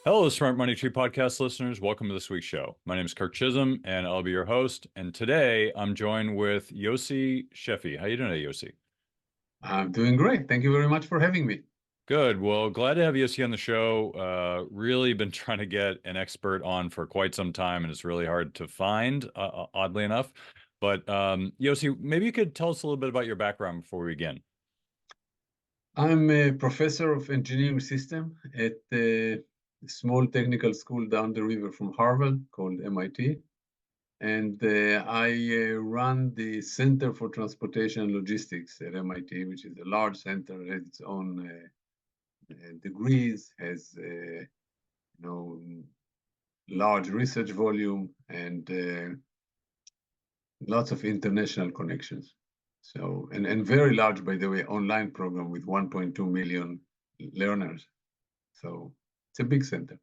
Hello, Smart Money Tree podcast listeners. Welcome to this week's show. My name is Kirk Chisholm, and I'll be your host. And today I'm joined with Yossi Sheffi. How you doing today, Yossi? I'm doing great. Thank you very much for having me. Good. Well, glad to have Yossi on the show. Really been trying to get an expert on for quite some time, and it's really hard to find, oddly enough. But Yossi, maybe you could tell us a little bit about your background before we begin. I'm a professor of engineering system at a small technical school down the river from Harvard called MIT. And I run the Center for Transportation and Logistics at MIT, which is a large center, has its own degrees, has large research volume, and lots of international connections. So, and very large, by the way, online program with 1.2 million learners. So it's a big center.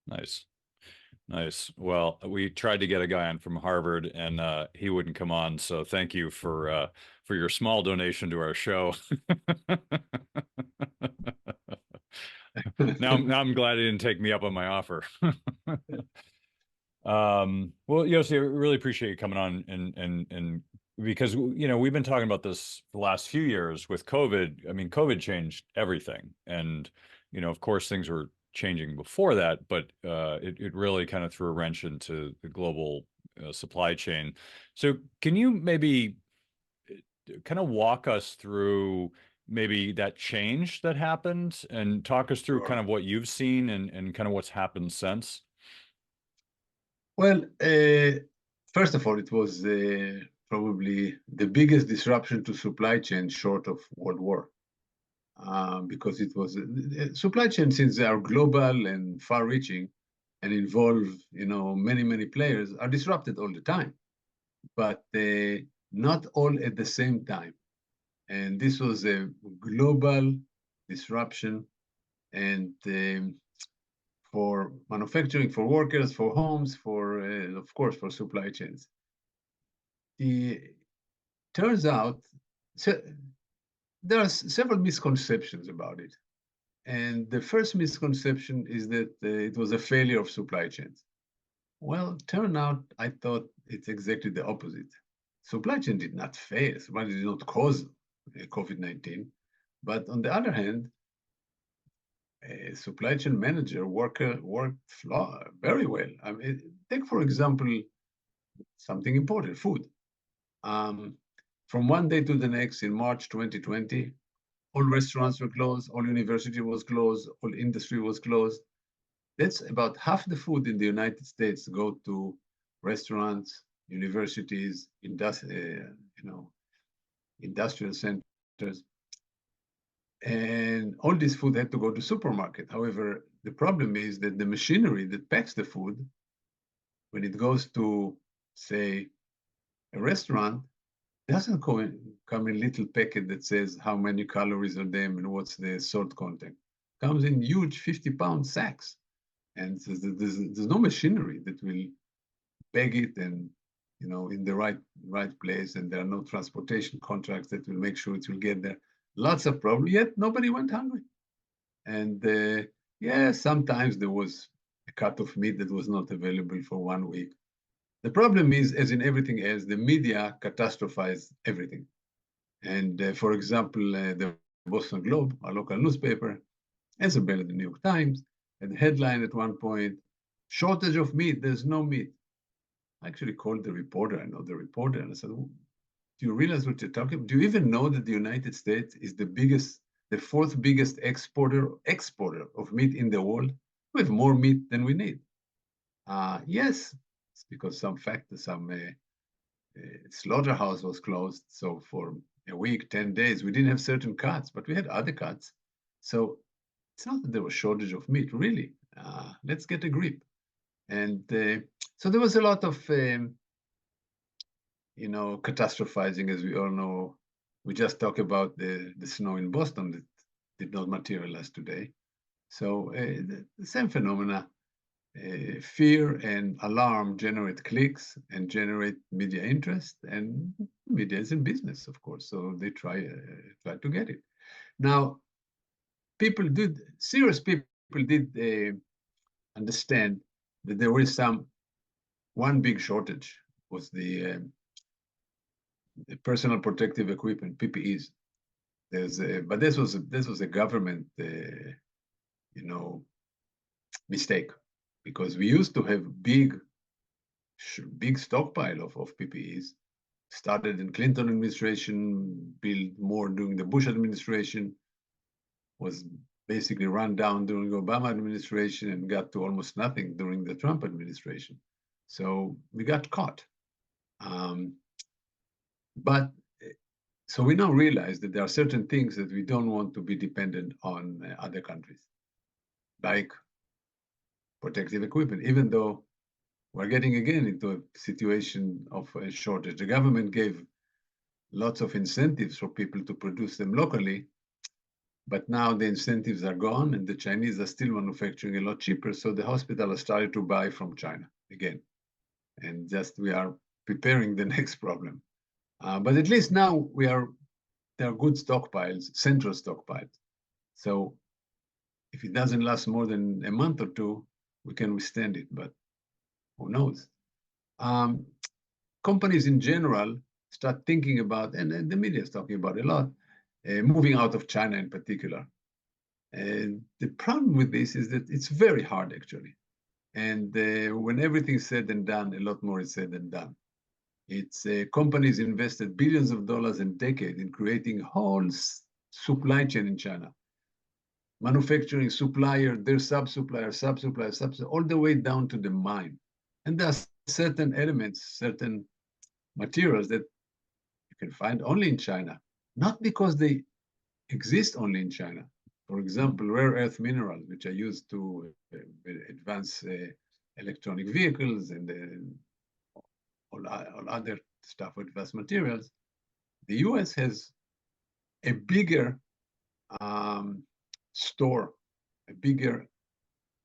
Nice. Nice. Well, we tried to get a guy on from Harvard, and he wouldn't come on. So thank you for your small donation to our show. Now I'm glad he didn't take me up on my offer. Well, Yossi, I really appreciate you coming on and because we've been talking about this the last few years with COVID. I mean, COVID changed everything, and of course, things were changing before that, but it really kind of threw a wrench into the global supply chain. So, can you maybe kind of walk us through maybe that change that happened and talk us through kind Sure. of what you've seen and kind of what's happened since? Well, first of all, it was probably the biggest disruption to supply chain short of World War. Because it was supply chains, since they are global and far-reaching and involve many players, are disrupted all the time, but not all at the same time. And this was a global disruption, and for manufacturing, for workers, for homes, for of course for supply chains. It turns out, so there are several misconceptions about it. And the first misconception is that it was a failure of supply chains. Well, turn out I thought it's exactly the opposite. Supply chain did not fail. Supply chain did not cause COVID-19. But on the other hand, a supply chain manager worked very well. I mean, take, for example, something important, food. Um, from one day to the next in March 2020, all restaurants were closed, all university was closed, all industry was closed. That's about half the food in the United States go to restaurants, universities, industrial centers, and all this food had to go to supermarket. However, the problem is that the machinery that packs the food, when it goes to, say, a restaurant, doesn't come in little packet that says how many calories are them and what's the salt content. Comes in huge 50-pound sacks. And there's no machinery that will bag it and in the right place, and there are no transportation contracts that will make sure it will get there. Lots of problems, yet nobody went hungry. And yeah, sometimes there was a cut of meat that was not available for 1 week. The problem is, as in everything else, the media catastrophized everything. And for example, the Boston Globe, our local newspaper, as well as the New York Times, had a headline at one point, shortage of meat, there's no meat. I actually called the reporter, I know the reporter, and I said, do you realize what you're talking about? Do you even know that the United States is the fourth biggest exporter of meat in the world? We have more meat than we need. Yes, it's because some slaughterhouse was closed. So for a week, 10 days, we didn't have certain cuts, but we had other cuts. So it's not that there was shortage of meat, really. Let's get a grip. And so there was a lot of, catastrophizing, as we all know. We just talked about the snow in Boston that did not materialize today. So the same phenomena. Fear and alarm generate clicks and generate media interest, and media is in business, of course, so they try to get it. Now, serious people did understand that there was one big shortage was the personal protective equipment, PPEs. But this was a government, mistake, because we used to have big stockpile of PPEs. Started in Clinton administration, built more during the Bush administration, was basically run down during the Obama administration, and got to almost nothing during the Trump administration. So we got caught. But so we now realize that there are certain things that we don't want to be dependent on other countries, like protective equipment, even though we're getting again into a situation of a shortage. The government gave lots of incentives for people to produce them locally, but now the incentives are gone and the Chinese are still manufacturing a lot cheaper. So the hospital has started to buy from China again. And just we are preparing the next problem. But at least now there are good stockpiles, central stockpiles. So if it doesn't last more than a month or two, we can withstand it, but who knows? Companies in general start thinking about, and the media is talking about a lot, moving out of China in particular. And the problem with this is that it's very hard, actually. And when everything's said and done, a lot more is said and done. It's companies invested billions of dollars in decades in creating a whole supply chain in China. Manufacturing, supplier, their sub-supplier, all the way down to the mine. And there are certain elements, certain materials that you can find only in China, not because they exist only in China. For example, rare earth minerals, which are used to advance electronic vehicles and all other stuff with advanced materials. The US has a bigger store,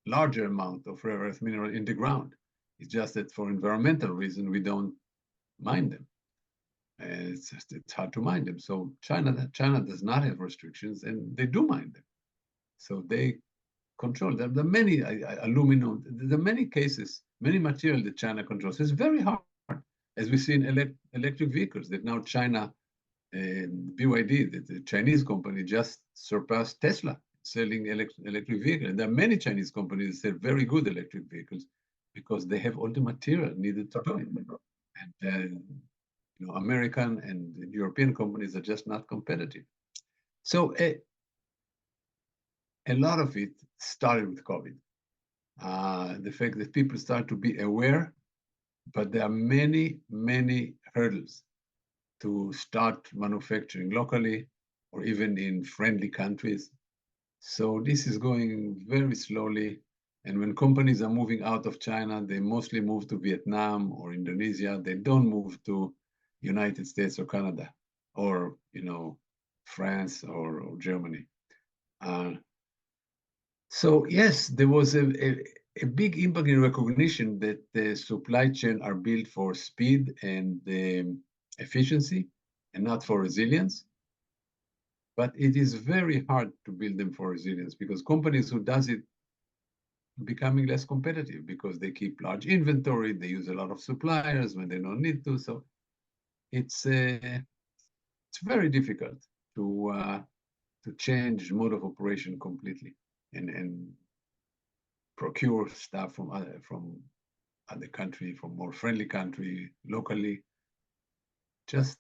larger amount of rare earth mineral in the ground. It's just that for environmental reasons, we don't mine them. It's hard to mine them. So China does not have restrictions, and they do mine them. So they control them. There are many aluminum. There are many cases, many material that China controls. It's very hard, as we see in electric vehicles, that now China, BYD, the Chinese company, just surpassed Tesla selling electric vehicles. And there are many Chinese companies that sell very good electric vehicles because they have all the material needed to do it. And American and European companies are just not competitive. So a lot of it started with COVID. The fact that people start to be aware, but there are many, many hurdles to start manufacturing locally or even in friendly countries. So this is going very slowly. And when companies are moving out of China, they mostly move to Vietnam or Indonesia. They don't move to United States or Canada or, France or Germany. So yes, there was a big impact in recognition that the supply chain are built for speed and efficiency and not for resilience. But it is very hard to build them for resilience because companies who does it are becoming less competitive because they keep large inventory, they use a lot of suppliers when they don't need to. So it's very difficult to change mode of operation completely and procure stuff from other country, from more friendly country, locally. Just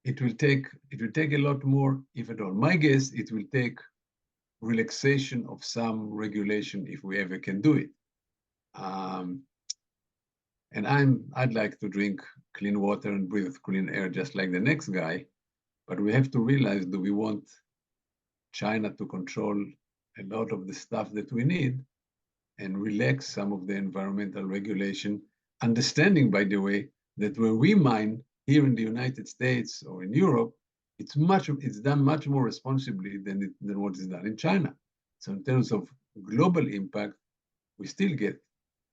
it will take a lot more, if at all. My guess, it will take relaxation of some regulation if we ever can do it. And I'd like to drink clean water and breathe clean air just like the next guy, but we have to realize, do we want China to control a lot of the stuff that we need and relax some of the environmental regulation, understanding, by the way, that where we mine here in the United States or in Europe, it's done much more responsibly than what is done in China. So in terms of global impact, we still get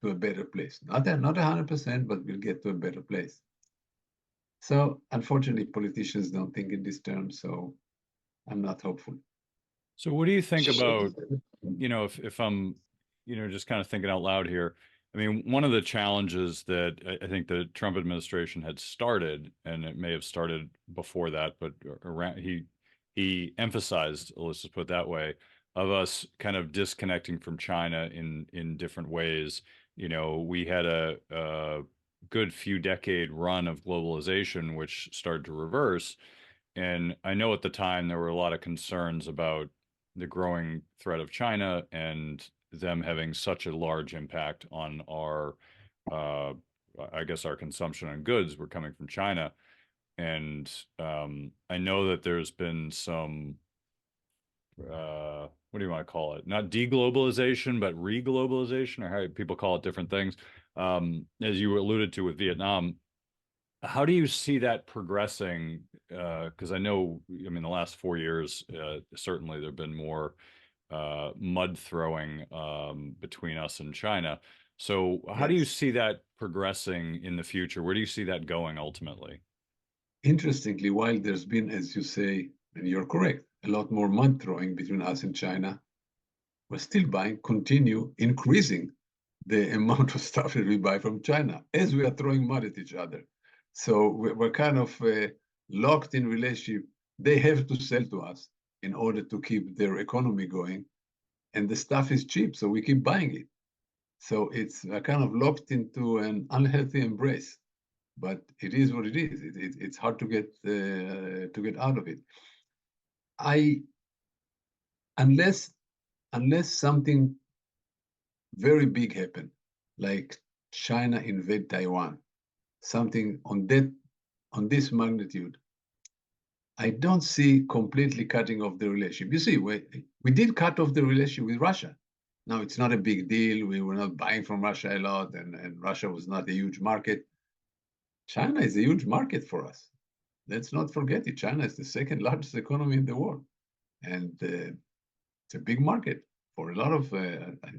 to a better place. Not 100%, but we'll get to a better place. So unfortunately, politicians don't think in these terms, so I'm not hopeful. So what do you think about, if I'm just kind of thinking out loud here. I mean, one of the challenges that I think the Trump administration had started, and it may have started before that, but around he emphasized, let's just put it that way, of us kind of disconnecting from China in different ways. We had a good few decade run of globalization, which started to reverse. And I know at the time there were a lot of concerns about the growing threat of China and them having such a large impact on uh, I guess, our consumption on goods were coming from China. And I know that there's been some, what do you want to call it? Not deglobalization, but reglobalization, or how people call it different things. As you alluded to with Vietnam, how do you see that progressing? Because I know, I mean, the last 4 years, certainly there have been more mud throwing between us and China. So, how do you Yes. see that progressing in the future? Where do you see that going ultimately? Interestingly, while there's been, as you say, and you're correct, a lot more mud throwing between us and China, we're still continue increasing the amount of stuff that we buy from China as we are throwing mud at each other. So we're kind of locked in relationship. They have to sell to us in order to keep their economy going. And the stuff is cheap, so we keep buying it. So it's kind of locked into an unhealthy embrace. But it is what it is. It's hard to get out of it. I unless something very big happen, like China invade Taiwan, something on this magnitude, I don't see completely cutting off the relationship. You see, we did cut off the relationship with Russia. Now it's not a big deal. We were not buying from Russia a lot, and Russia was not a huge market. China is a huge market for us. Let's not forget it. China is the second largest economy in the world, and it's a big market for a lot of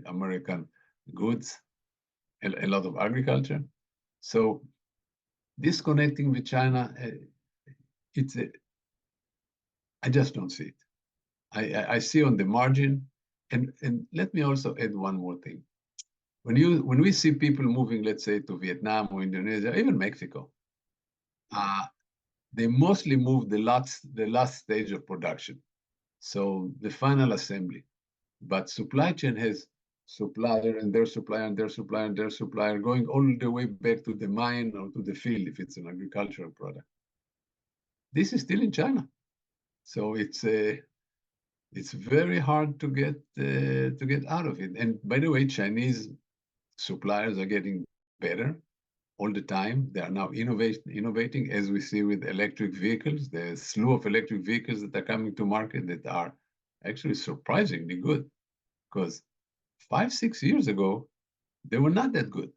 American goods, a lot of agriculture. So disconnecting with China, it's a, I just don't see it. I see on the margin, and let me also add one more thing. When we see people moving, let's say, to Vietnam or Indonesia, even Mexico, uh, they mostly move the last stage of production, so the final assembly. But supply chain has supplier and their supplier and their supplier and their supplier going all the way back to the mine or to the field if it's an agricultural product. This is still in China, so it's very hard to get out of it. And by the way, Chinese suppliers are getting better all the time. They are now innovating, as we see with electric vehicles. There's a slew of electric vehicles that are coming to market that are actually surprisingly good, because 5, 6 years ago, they were not that good.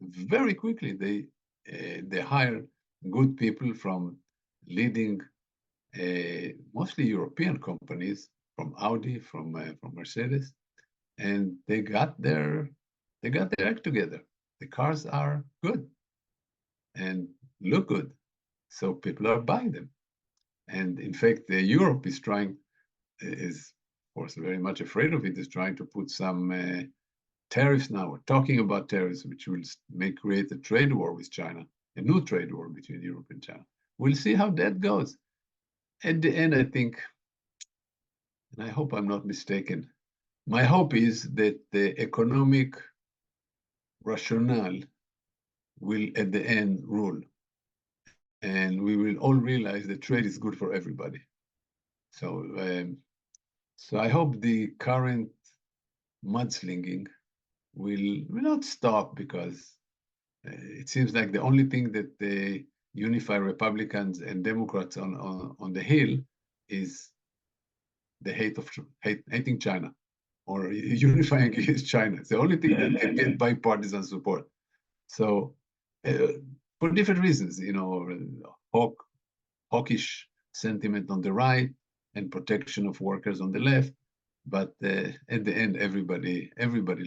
Very quickly, they hired good people from leading mostly European companies, from Audi, from Mercedes, and they got their act together. The cars are good and look good, so people are buying them. And in fact, Europe is of course very much afraid of it, is trying to put some tariffs now. We're talking about tariffs, which may create a trade war with China, a new trade war between Europe and China. We'll see how that goes. At the end, I think, and I hope I'm not mistaken, my hope is that the economic rationale will, at the end, rule. And we will all realize that trade is good for everybody. So I hope the current mudslinging will not stop, because it seems like the only thing that they unify Republicans and Democrats on the Hill is the hating China, or unifying against China. It's the only thing that can get bipartisan support. So for different reasons, hawkish sentiment on the right and protection of workers on the left. But at the end, everybody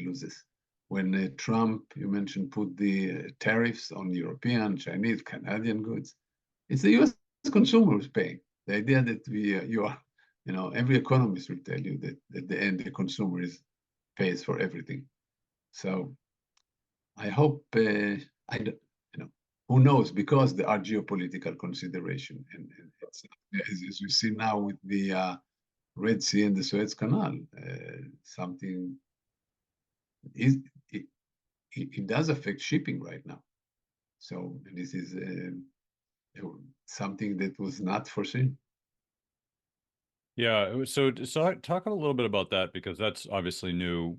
loses. When Trump, you mentioned, put the tariffs on European, Chinese, Canadian goods, it's the U.S. consumer who's paying. The idea that every economist will tell you that at the end the consumer pays for everything. So I hope who knows, because there are geopolitical consideration, and it's, as we see now with the Red Sea and the Suez Canal, something is it, it does affect shipping right now. So this is something that was not foreseen. Yeah, so talk a little bit about that because that's obviously new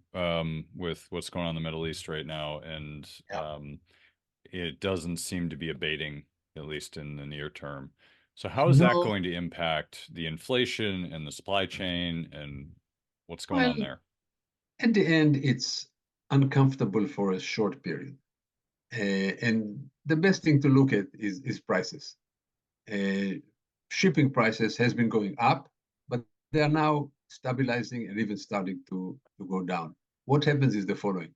with what's going on in the Middle East right now, and Yeah. it doesn't seem to be abating, at least in the near term. So how is that No, going to impact the inflation and the supply chain and what's going well, on there? at the end, it's uncomfortable for a short period. And the best thing to look at is prices. Uh, Shipping prices has been going up, but they are now stabilizing and even starting to go down. What happens is the following.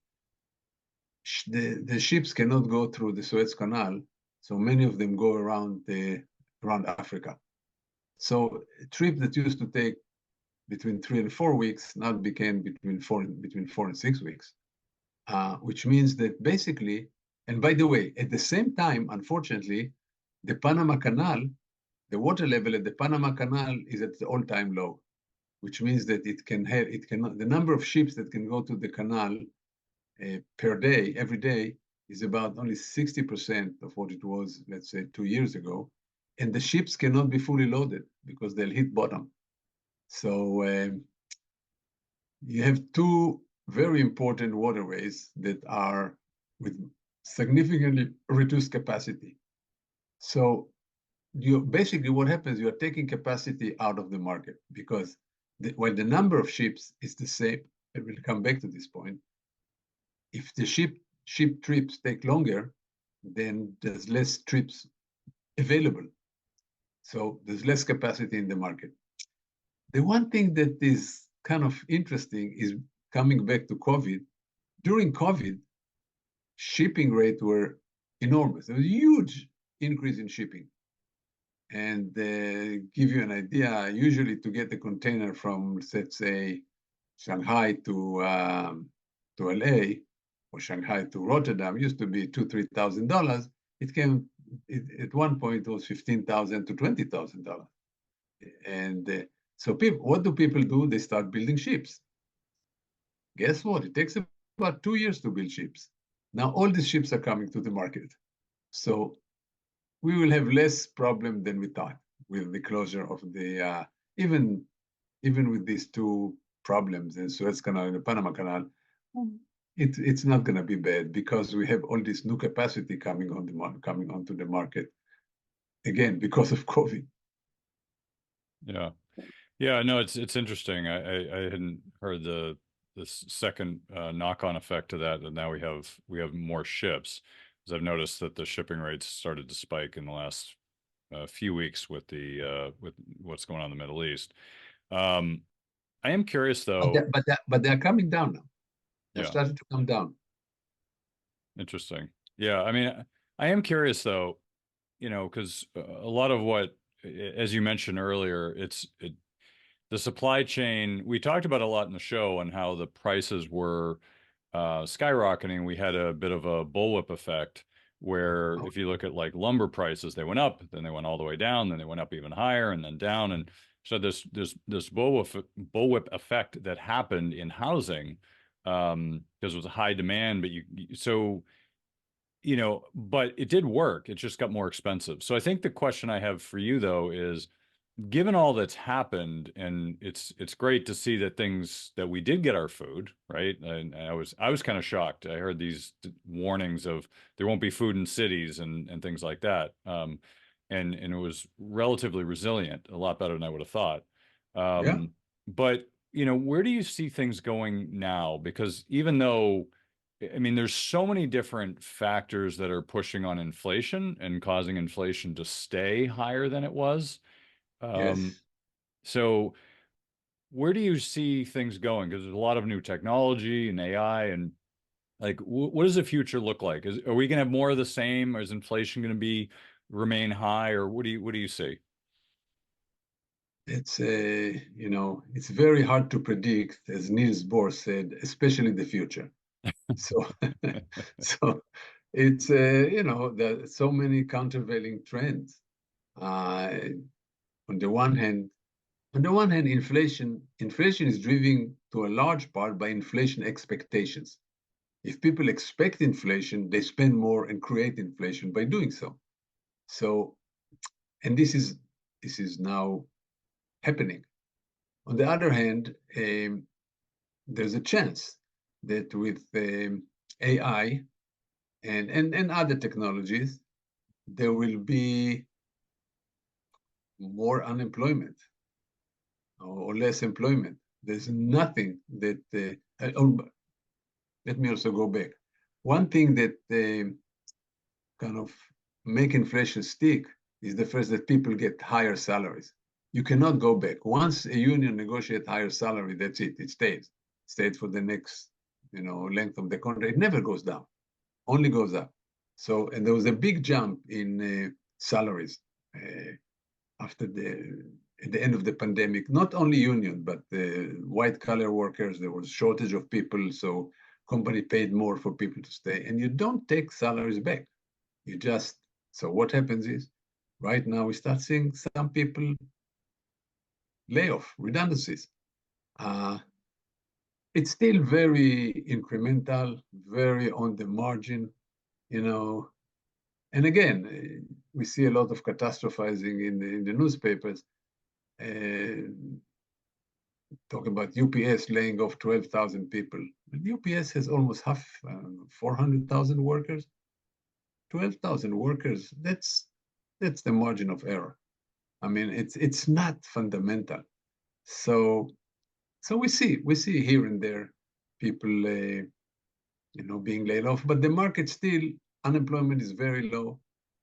The ships cannot go through the Suez Canal, so many of them go around Africa. So a trip that used to take between 3 and 4 weeks now became between 4 and 6 weeks, which means that basically, and by the way, at the same time, unfortunately, the Panama Canal, the water level at the Panama Canal is at the all-time low, which means that it cannot, the number of ships that can go to the canal per day, every day, is about only 60% of what it was, let's say, 2 years ago. And the ships cannot be fully loaded because they'll hit bottom. So you have two very important waterways that are with significantly reduced capacity. So you basically, what happens, you're taking capacity out of the market because while the number of ships is the same, and we'll come back to this point, if the ship trips take longer, then there's less trips available. So there's less capacity in the market. The one thing that is kind of interesting is coming back to COVID. During COVID, shipping rates were enormous. There was a huge increase in shipping. And give you an idea, usually to get a container from, let's say, Shanghai to LA or Shanghai to Rotterdam used to be $2,000-3,000. At one point it was $15,000 to $20,000. And so what do people do? They start building ships. Guess what? It takes about 2 years to build ships. Now all these ships are coming to the market. So we will have less problem than we thought with the closure of the, even with these two problems, the Suez Canal and the Panama Canal, it's not going to be bad because we have all this new capacity coming onto the market again because of COVID. Yeah. Yeah, no, it's interesting. I hadn't heard the second knock-on effect to that, and now we have more ships. Because I've noticed that the shipping rates started to spike in the last few weeks with what's going on in the Middle East. Um, I am curious though. But they're coming down now. They're Yeah, starting to come down. interesting. Yeah, I mean, I am curious though, because a lot of what, as you mentioned earlier, the supply chain. We talked about a lot in the show and how the prices were skyrocketing. We had a bit of a bullwhip effect where Oh, if you look at like lumber prices, they went up, then they went all the way down, then they went up even higher and then down. And so this bullwhip effect that happened in housing because it was a high demand, but but it did work. It just got more expensive. So I think the question I have for you though is, given all that's happened, and it's great to see that we did get our food, right? And I was kind of shocked. I heard these warnings of there won't be food in cities and things like that. And it was relatively resilient, a lot better than I would have thought. yeah. But where do you see things going now? Because even though, I mean, there's so many different factors that are pushing on inflation and causing inflation to stay higher than it was. Um, Yes. so where do you see things going? Because there's a lot of new technology and AI, and like, what does the future look like? Are we going to have more of the same? Or is inflation going to remain high, or what do you see? It's very hard to predict, as Niels Bohr said, especially the future. So, so it's there's so many countervailing trends. Uh, on the one hand, inflation is driven to a large part by inflation expectations. If people expect inflation, they spend more and create inflation by doing so. So, and this is now happening. On the other hand, there's a chance that with AI and other technologies, there will be more unemployment or less employment. There's nothing that, let me also go back. One thing that kind of make inflation stick is the first that people get higher salaries. You cannot go back. Once a union negotiates higher salary, that's it. It stays. Stays for the next, length of the contract. It never goes down. Only goes up. So, and there was a big jump in salaries after at the end of the pandemic. Not only union, but the white collar workers. There was shortage of people, so company paid more for people to stay. And you don't take salaries back. You just, so what happens is, right now we start seeing some people layoff, redundancies. It's still very incremental, very on the margin, you know. And again, we see a lot of catastrophizing in the newspapers, talking about UPS laying off 12,000 people. But UPS has almost half, 400,000 workers. 12,000 workers, that's the margin of error. I mean, it's not fundamental. So we see here and there people being laid off, but the market still, unemployment is very low,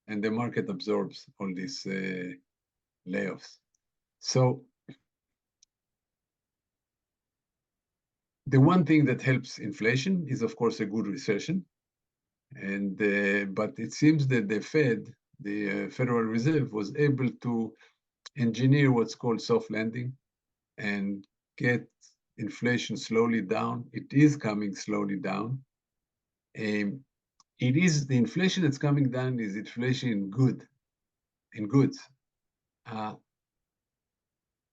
and the market absorbs all these layoffs. So the one thing that helps inflation is, of course, a good recession. And but it seems that the Fed, the Federal Reserve, was able to engineer what's called soft landing and get inflation slowly down. It is coming slowly down. It is the inflation that's coming down is inflation in goods.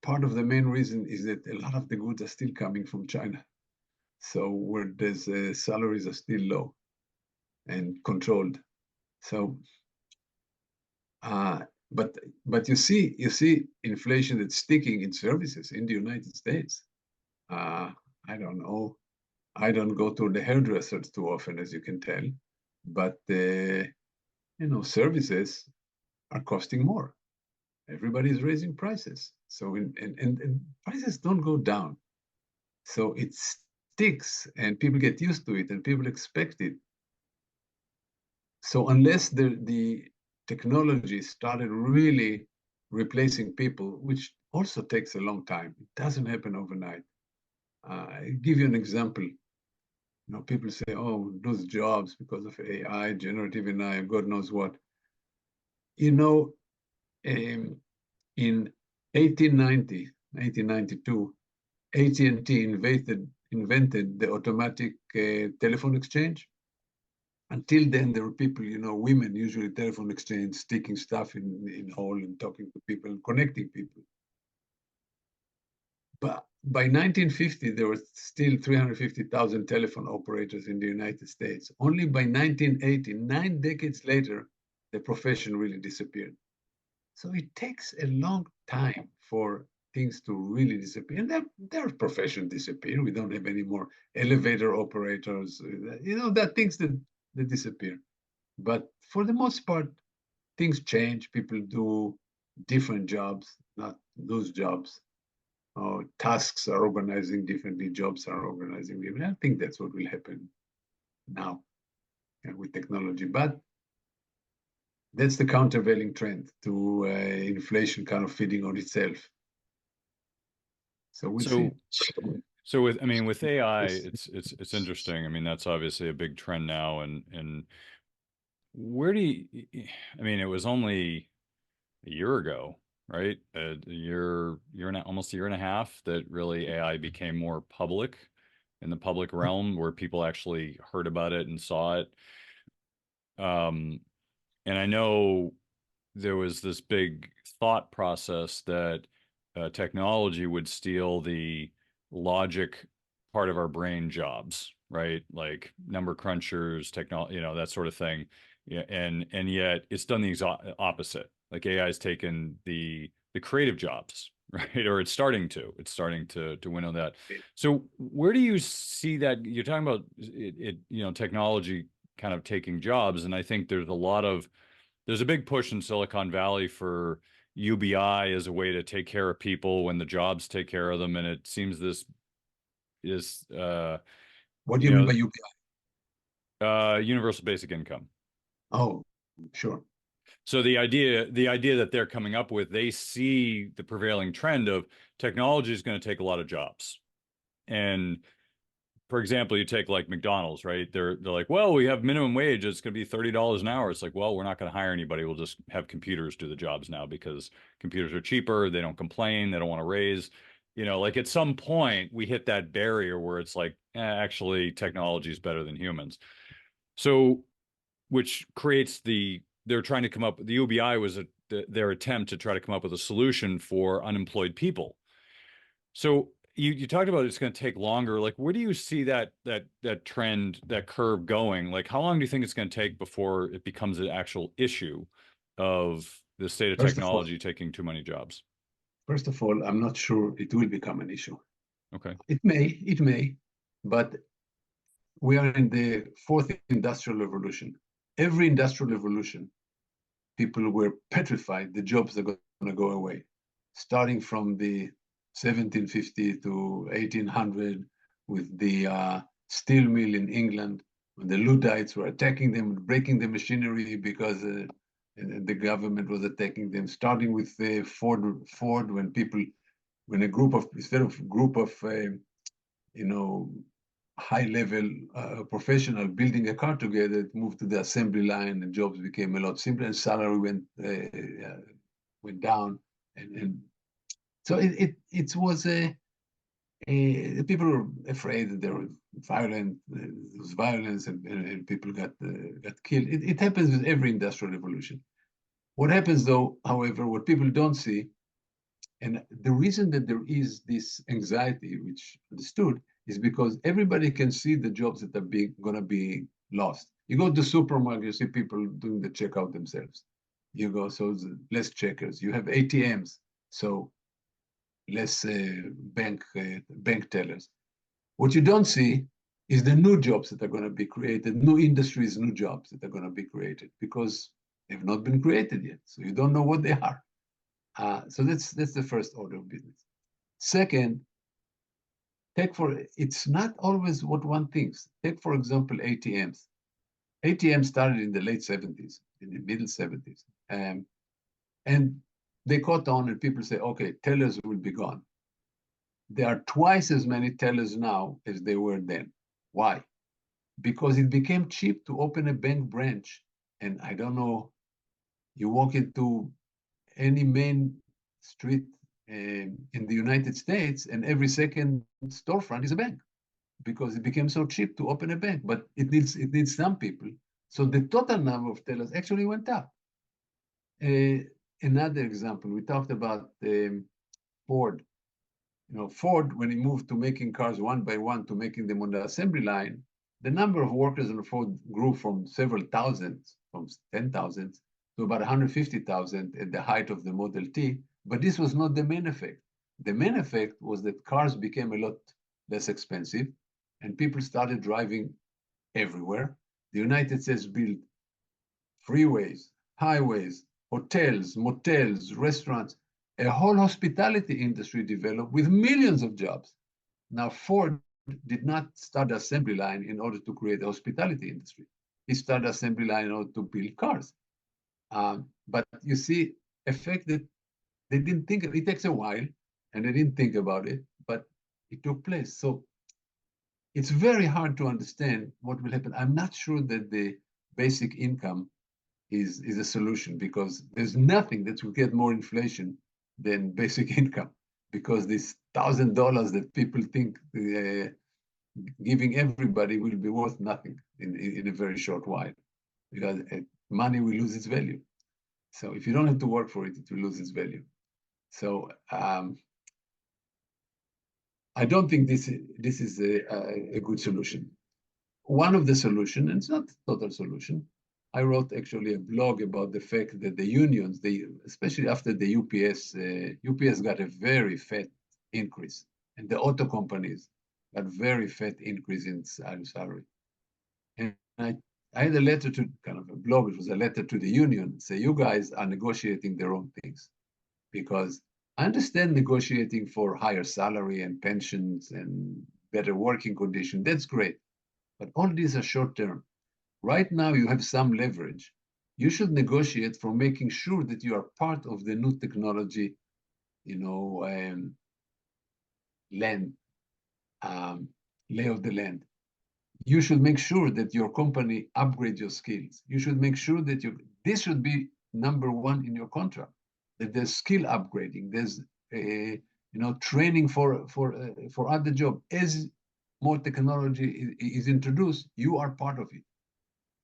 Part of the main reason is that a lot of the goods are still coming from China. So where there's salaries are still low and controlled. So, but you see inflation that's sticking in services in the United States. I don't know. I don't go to the hairdressers too often, as you can tell, but services are costing more. Everybody's raising prices. So and prices don't go down. So it sticks and people get used to it and people expect it. So unless the technology started really replacing people, which also takes a long time, it doesn't happen overnight. I'll give you an example. People say, oh, lose jobs because of AI, generative AI, God knows what. In 1890, 1892, AT&T invented the automatic telephone exchange. Until then, there were people, women usually telephone exchange, sticking stuff in hole and talking to people and connecting people. But by 1950, there were still 350,000 telephone operators in the United States. Only by 1980, 9 decades later, the profession really disappeared. So it takes a long time for things to really disappear. And their profession disappear. We don't have any more elevator operators. There are things that disappear. But for the most part, things change. People do different jobs, not those jobs. Tasks are organizing differently. Jobs are organizing differently. I think that's what will happen now with technology. But that's the countervailing trend to inflation kind of feeding on itself. So we'll see. So with AI, it's interesting. I mean, that's obviously a big trend now. And where do you, it was only a year ago, right? A year and almost a year and a half that really AI became more public. in the public realm where people actually heard about it and saw it. And I know there was this big thought process that technology would steal the logic part of our brain jobs, right? Like number crunchers, technology, that sort of thing. Yeah, and yet it's done the opposite. Like AI has taken the creative jobs, right? Or it's starting to winnow that. So where do you see that? You're talking about technology kind of taking jobs, and I think there's a big push in Silicon Valley for UBI as a way to take care of people when the jobs take care of them. And it seems this is, What do you mean by UBI? universal basic income. Oh, sure. So the idea that they're coming up with, they see the prevailing trend of technology is going to take a lot of jobs. And for example, you take like McDonald's, right? They're like, well, we have minimum wage. It's going to be $30 an hour. It's like, well, we're not going to hire anybody. We'll just have computers do the jobs now because computers are cheaper. They don't complain. They don't want to raise. Like at some point we hit that barrier where it's like, actually, technology is better than humans. So, which creates they're trying to come up. The UBI was their attempt to try to come up with a solution for unemployed people. So you talked about it's going to take longer. Like, where do you see that trend, that curve going? Like, how long do you think it's going to take before it becomes an actual issue of the state of technology taking too many jobs? First of all, I'm not sure it will become an issue. Okay. It may, but we are in the fourth industrial revolution. Every industrial revolution, people were petrified the jobs are going to go away, starting from the 1750 to 1800 with the steel mill in England, when the Luddites were attacking them, breaking the machinery because the government was attacking them, starting with Ford when a group of, instead of a group of, high-level professional building a car together, it moved to the assembly line, and jobs became a lot simpler, and salary went down, and so it was people were afraid that there was violence, and people got killed. It happens with every industrial revolution. What happens though, however, what people don't see, and the reason that there is this anxiety, which understood, is because everybody can see the jobs that are going to be lost. You go to the supermarket, you see people doing the checkout themselves. You go, so less checkers. You have ATMs, so less bank tellers. What you don't see is the new jobs that are going to be created, new industries, new jobs that are going to be created, because they've not been created yet. So you don't know what they are. So that's the first order of business. Second, it's not always what one thinks. Take, for example, ATMs. ATMs started in the late 70s, in the middle 70s. And they caught on, and people say, okay, tellers will be gone. There are twice as many tellers now as they were then. Why? Because it became cheap to open a bank branch. And I don't know, you walk into any main street in the United States, and every second storefront is a bank, because it became so cheap to open a bank. But it needs some people. So the total number of tellers actually went up. Another example, we talked about Ford. Ford, when he moved to making cars one by one to making them on the assembly line, the number of workers on Ford grew from several thousands, from 10,000 to about 150,000 at the height of the Model T. But this was not the main effect. The main effect was that cars became a lot less expensive, and people started driving everywhere. The United States built freeways, highways, hotels, motels, restaurants. A whole hospitality industry developed with millions of jobs. Now, Ford did not start the assembly line in order to create a hospitality industry. He started assembly line in order to build cars. But you see, effect that they didn't think of. It takes a while, and they didn't think about it, but it took place. So it's very hard to understand what will happen. I'm not sure that the basic income is a solution, because there's nothing that will get more inflation than basic income, because this $1,000 that people think giving everybody will be worth nothing in a very short while, because money will lose its value. So if you don't have to work for it, it will lose its value. So I don't think this is a good solution. One of the solutions, and it's not a total solution, I wrote actually a blog about the fact that the unions, especially after the UPS got a very fat increase, and the auto companies got very fat increase in salary. And I had a letter to, kind of a blog, it was a letter to the union, say, you guys are negotiating the wrong things. Because I understand negotiating for higher salary and pensions and better working conditions, that's great. But all these are short term. Right now, you have some leverage. You should negotiate for making sure that you are part of the new technology, land, lay of the land. You should make sure that your company upgrades your skills. You should make sure that this should be number one in your contract, that there's skill upgrading, there's training for other job. As more technology is introduced, you are part of it.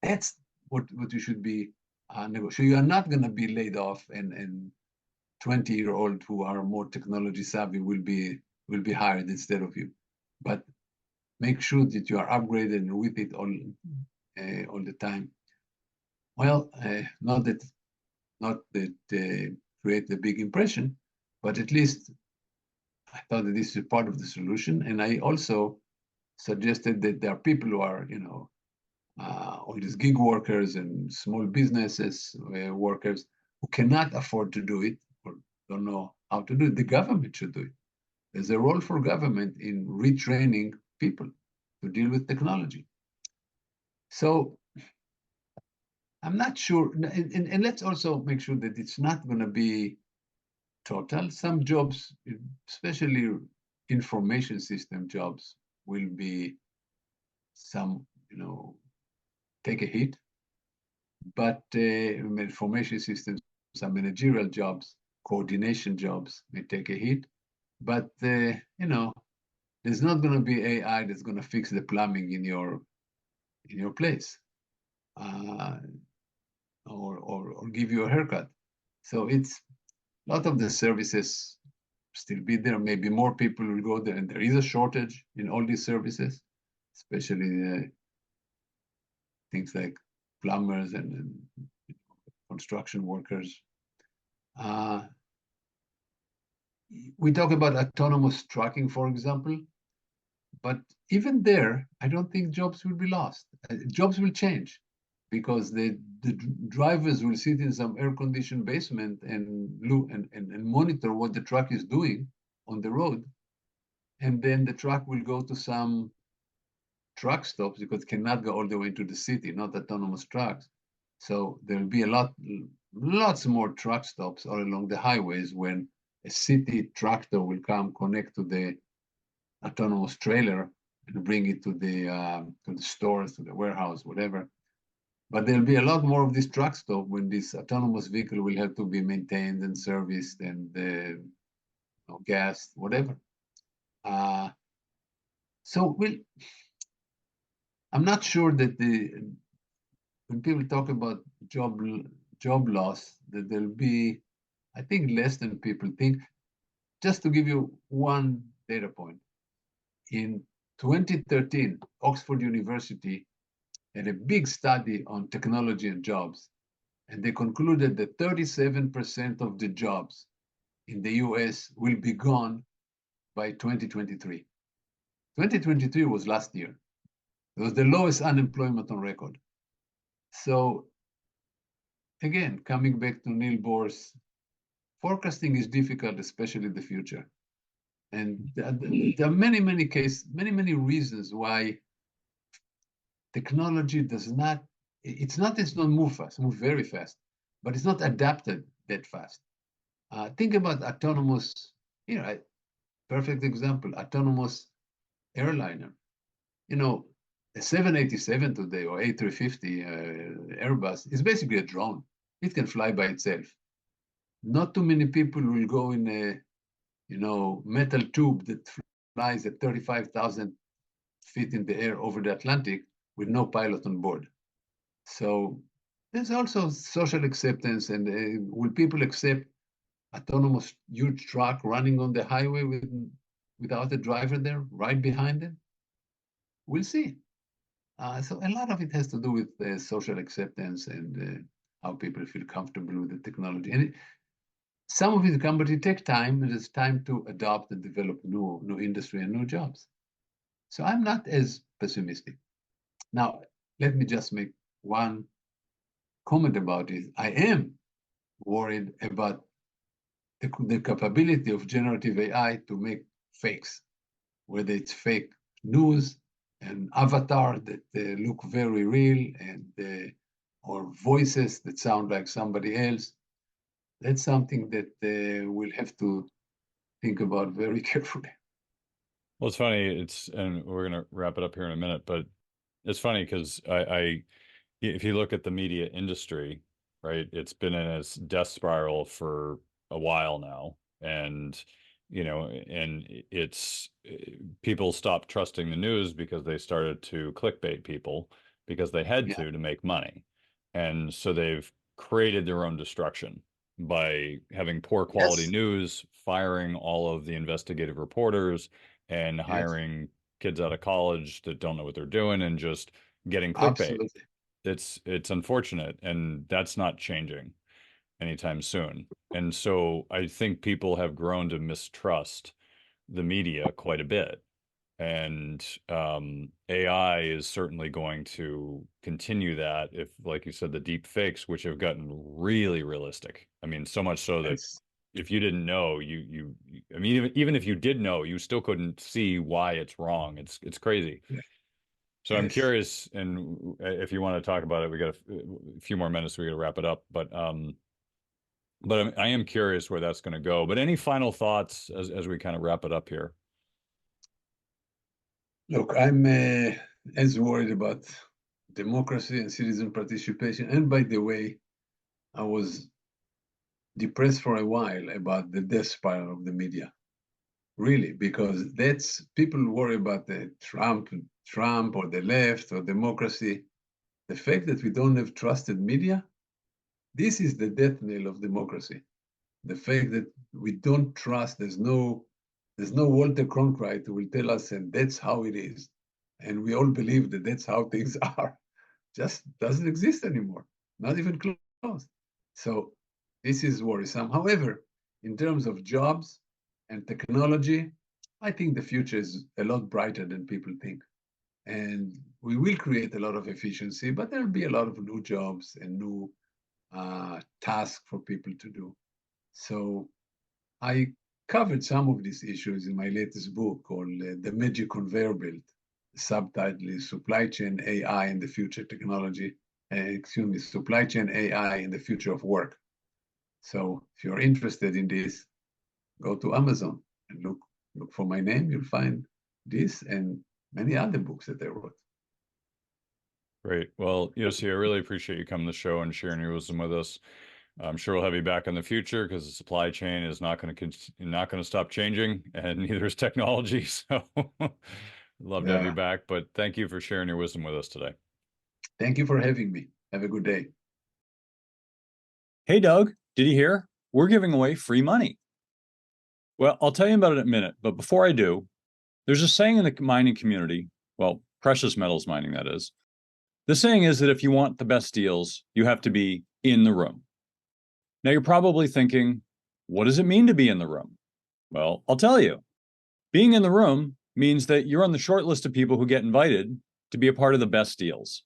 That's what you should be negotiating. So you are not going to be laid off, and 20-year-old who are more technology savvy will be hired instead of you. But make sure that you are upgraded and with it all the time. Well, not that create a big impression, but at least I thought that this is part of the solution. And I also suggested that there are people who are, all these gig workers and small businesses workers who cannot afford to do it or don't know how to do it. The government should do it. There's a role for government in retraining people to deal with technology. So I'm not sure, and let's also make sure that it's not going to be total. Some jobs, especially information system jobs, will be some, take a hit. But information systems, some managerial jobs, coordination jobs may take a hit. But there's not going to be AI that's going to fix the plumbing in your place, or give you a haircut. So it's a lot of the services still be there. Maybe more people will go there, and there is a shortage in all these services, especially things like plumbers and construction workers. We talk about autonomous trucking, for example, but even there, I don't think jobs will be lost. Jobs will change because the drivers will sit in some air-conditioned basement and look and monitor what the truck is doing on the road. And then the truck will go to some truck stops because it cannot go all the way into the city, not autonomous trucks. So there'll be lots more truck stops all along the highways when a city tractor will come, connect to the autonomous trailer and bring it to the stores, to the warehouse, whatever. But there'll be a lot more of this truck stop when this autonomous vehicle will have to be maintained and serviced and gassed, whatever. So I'm not sure that when people talk about job loss, that there'll be, I think, less than people think. Just to give you one data point, in 2013, Oxford University had a big study on technology and jobs, and they concluded that 37% of the jobs in the US will be gone by 2023. 2023 was last year. It was the lowest unemployment on record. So again, coming back to Neil Bohr's, forecasting is difficult, especially the future. And there are many reasons why technology does not, it's not move fast, move very fast, but it's not adapted that fast. Think about autonomous, perfect example, autonomous airliner. A 787 today or A350 Airbus is basically a drone. It can fly by itself. Not too many people will go in a, metal tube that flies at 35,000 feet in the air over the Atlantic with no pilot on board. So there's also social acceptance, and will people accept autonomous huge truck running on the highway without a driver there, right behind them? We'll see. So a lot of it has to do with social acceptance and how people feel comfortable with the technology. And some of it come, but it takes time, and it's time to adopt and develop new industry and new jobs. So I'm not as pessimistic. Now, let me just make one comment about it. I am worried about the capability of generative AI to make fakes, whether it's fake news, an avatar that look very real, and or voices that sound like somebody else. That's something that we'll have to think about very carefully. Well, it's funny. And we're going to wrap it up here in a minute, but it's funny because if you look at the media industry, right, it's been in a death spiral for a while now. And, and it's people stopped trusting the news because they started to clickbait people because they had Yeah. to make money. And so they've created their own destruction by having poor quality Yes. news, firing all of the investigative reporters, and Yes. hiring kids out of college that don't know what they're doing and just getting clickbait. Absolutely. It's unfortunate, and that's not changing anytime soon. And so I think people have grown to mistrust the media quite a bit. And AI is certainly going to continue that if, like you said, the deep fakes, which have gotten really realistic. I mean, so much so that Yes. if you didn't know, I mean, even if you did know, you still couldn't see why it's wrong. It's crazy. Yeah. So I'm Yes. curious, and if you want to talk about it, we got a few more minutes. We got to wrap it up, but I am curious where that's going to go. But any final thoughts as we kind of wrap it up here? Look, I'm as worried about democracy and citizen participation. And by the way, I was depressed for a while about the death spiral of the media. Really, because that's people worry about the Trump or the left or democracy. The fact that we don't have trusted media, this is the death knell of democracy. The fact that we don't trust, there's no Walter Cronkite who will tell us, and that's how it is. And we all believe that that's how things are. Just doesn't exist anymore, not even close. So this is worrisome. However, in terms of jobs and technology, I think the future is a lot brighter than people think. And we will create a lot of efficiency, but there'll be a lot of new jobs and new tasks for people to do. So I covered some of these issues in my latest book called The Magic Conveyor Belt. The subtitle is Supply Chain AI and the Future Technology, Supply Chain AI and the Future of Work. So if you're interested in this, go to Amazon and look for my name. You'll find this and many other books that I wrote. Great. Well, Yossi, I really appreciate you coming to the show and sharing your wisdom with us. I'm sure we'll have you back in the future because the supply chain is not going to stop changing, and neither is technology. So, love to have you Yeah. back. But thank you for sharing your wisdom with us today. Thank you for having me. Have a good day. Hey, Doug, did you hear? We're giving away free money. Well, I'll tell you about it in a minute. But before I do, there's a saying in the mining community, well, precious metals mining, that is. The saying is that if you want the best deals, you have to be in the room. Now, you're probably thinking, what does it mean to be in the room? Well, I'll tell you. Being in the room means that you're on the short list of people who get invited to be a part of the best deals.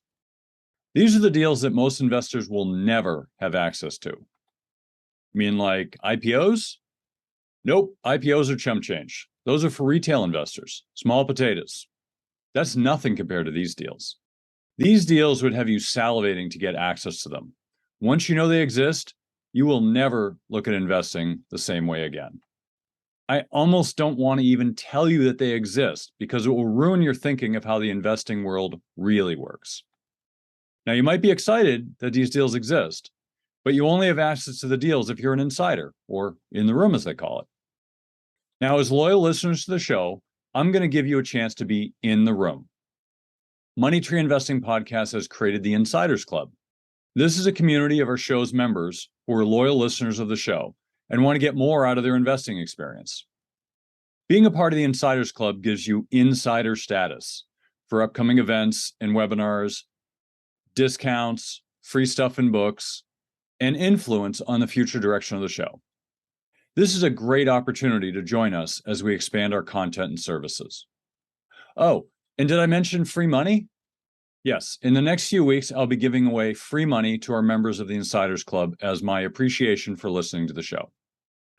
These are the deals that most investors will never have access to. You mean like IPOs? Nope, IPOs are chump change. Those are for retail investors, small potatoes. That's nothing compared to these deals. These deals would have you salivating to get access to them. Once you know they exist, you will never look at investing the same way again. I almost don't want to even tell you that they exist because it will ruin your thinking of how the investing world really works. Now, you might be excited that these deals exist, but you only have access to the deals if you're an insider, or in the room as they call it. Now, as loyal listeners to the show, I'm going to give you a chance to be in the room. Money Tree Investing Podcast has created the Insiders Club. This is a community of our show's members who are loyal listeners of the show and want to get more out of their investing experience. Being a part of the Insiders Club gives you insider status for upcoming events and webinars, discounts, free stuff and books, and influence on the future direction of the show. This is a great opportunity to join us as we expand our content and services. Oh, and did I mention free money? Yes, in the next few weeks, I'll be giving away free money to our members of the Insiders Club as my appreciation for listening to the show.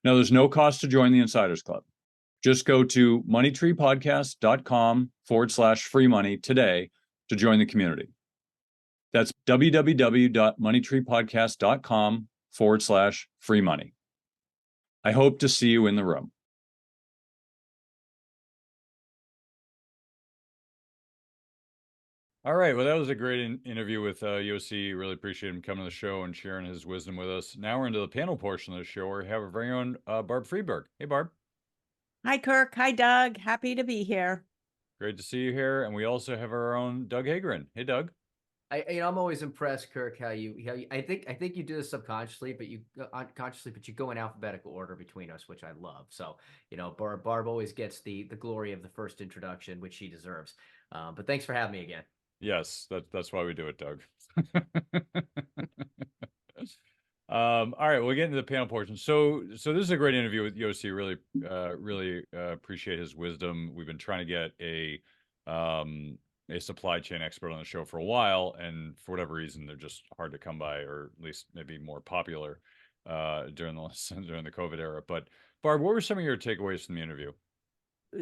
Now, there's no cost to join the Insiders Club. Just go to moneytreepodcast.com/free money today to join the community. That's www.moneytreepodcast.com/free money. I hope to see you in the room. All right. Well, that was a great interview with Yossi. Really appreciate him coming to the show and sharing his wisdom with us. Now we're into the panel portion of the show where we have our very own Barb Friedberg. Hey, Barb. Hi, Kirk. Hi, Doug. Happy to be here. Great to see you here. And we also have our own Doug Heagren. Hey, Doug. I'm always impressed, Kirk, how you I think you do this subconsciously, but you unconsciously, but you go in alphabetical order between us, which I love. So, Barb always gets the glory of the first introduction, which she deserves. But thanks for having me again. Yes, that's why we do it, Doug. All right, we'll get into the panel portion. So this is a great interview with Yossi. Really appreciate his wisdom. We've been trying to get a supply chain expert on the show for a while, and for whatever reason, they're just hard to come by, or at least maybe more popular during the COVID era. But Barb, what were some of your takeaways from the interview?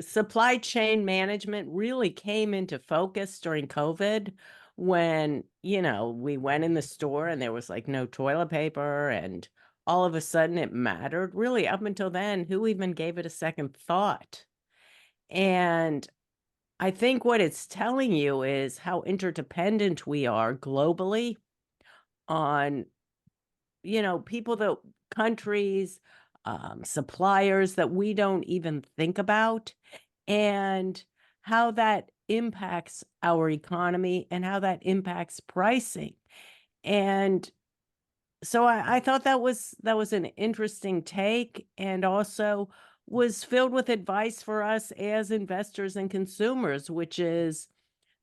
Supply chain management really came into focus during COVID when, we went in the store and there was like no toilet paper, and all of a sudden it mattered. Really, up until then, who even gave it a second thought? And I think what it's telling you is how interdependent we are globally on, people, countries, suppliers that we don't even think about, and how that impacts our economy and how that impacts pricing. And so I thought that was an interesting take, and also was filled with advice for us as investors and consumers, which is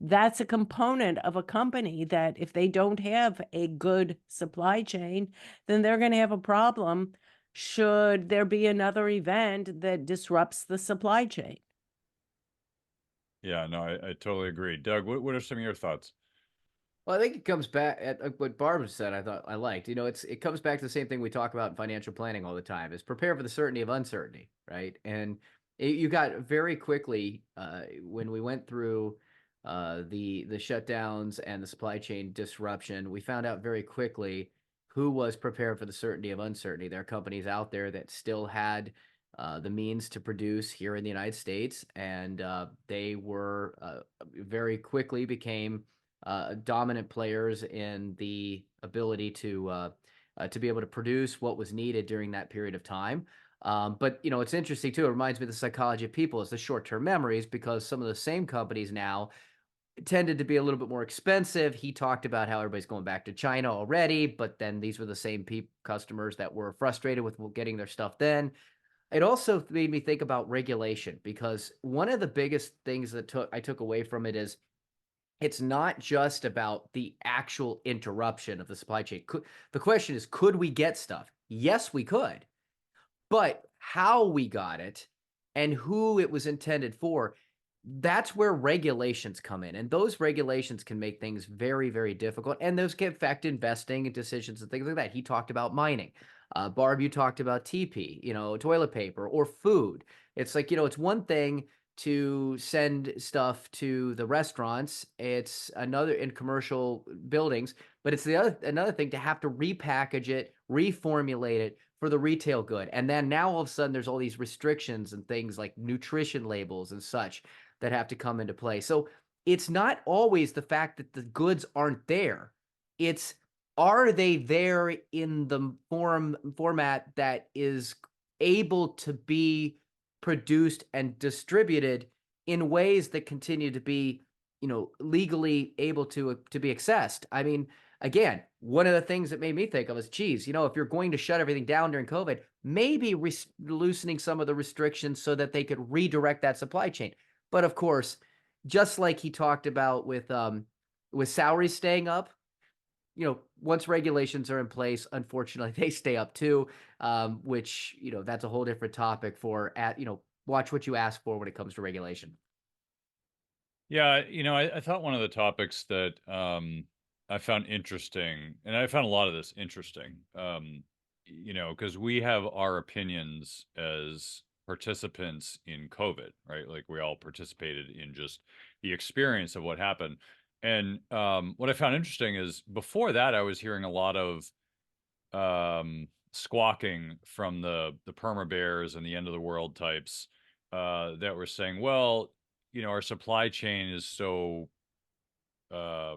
that's a component of a company that if they don't have a good supply chain, then they're going to have a problem should there be another event that disrupts the supply chain. Yeah, no, I totally agree. Doug, what are some of your thoughts? Well, I think it comes back at what Barb said. I thought I liked. It comes back to the same thing we talk about in financial planning all the time: is prepare for the certainty of uncertainty, right? And you got very quickly when we went through the shutdowns and the supply chain disruption, we found out very quickly who was prepared for the certainty of uncertainty. There are companies out there that still had the means to produce here in the United States, and they were very quickly became dominant players in the ability to be able to produce what was needed during that period of time. But it's interesting too. It reminds me of the psychology of people is the short-term memories, because some of the same companies now tended to be a little bit more expensive. He talked about how everybody's going back to China already, but then these were the same customers that were frustrated with getting their stuff then. It also made me think about regulation, because one of the biggest things that I took away from it is it's not just about the actual interruption of the supply chain. The question is, could we get stuff? Yes, we could. But how we got it and who it was intended for, that's where regulations come in. And those regulations can make things very, very difficult. And those can affect investing and decisions and things like that. He talked about mining. Barb, you talked about TP, toilet paper or food. It's like, it's one thing to send stuff to the restaurants. It's another in commercial buildings, but it's another thing to have to repackage it, reformulate it for the retail good. And then now all of a sudden there's all these restrictions and things like nutrition labels and such that have to come into play. So it's not always the fact that the goods aren't there. It's, are they there in the format that is able to be produced and distributed in ways that continue to be, legally able to be accessed. I mean, again, one of the things that made me think of is, geez, if you're going to shut everything down during COVID, maybe loosening some of the restrictions so that they could redirect that supply chain. But of course, just like he talked about with salaries staying up, once regulations are in place, unfortunately, they stay up too, which, that's a whole different topic for watch what you ask for when it comes to regulation. Yeah, I thought one of the topics that I found interesting, and I found a lot of this interesting, because we have our opinions as participants in COVID, right? Like we all participated in just the experience of what happened. And what I found interesting is before that, I was hearing a lot of squawking from the perma bears and the end of the world types that were saying, well, our supply chain is so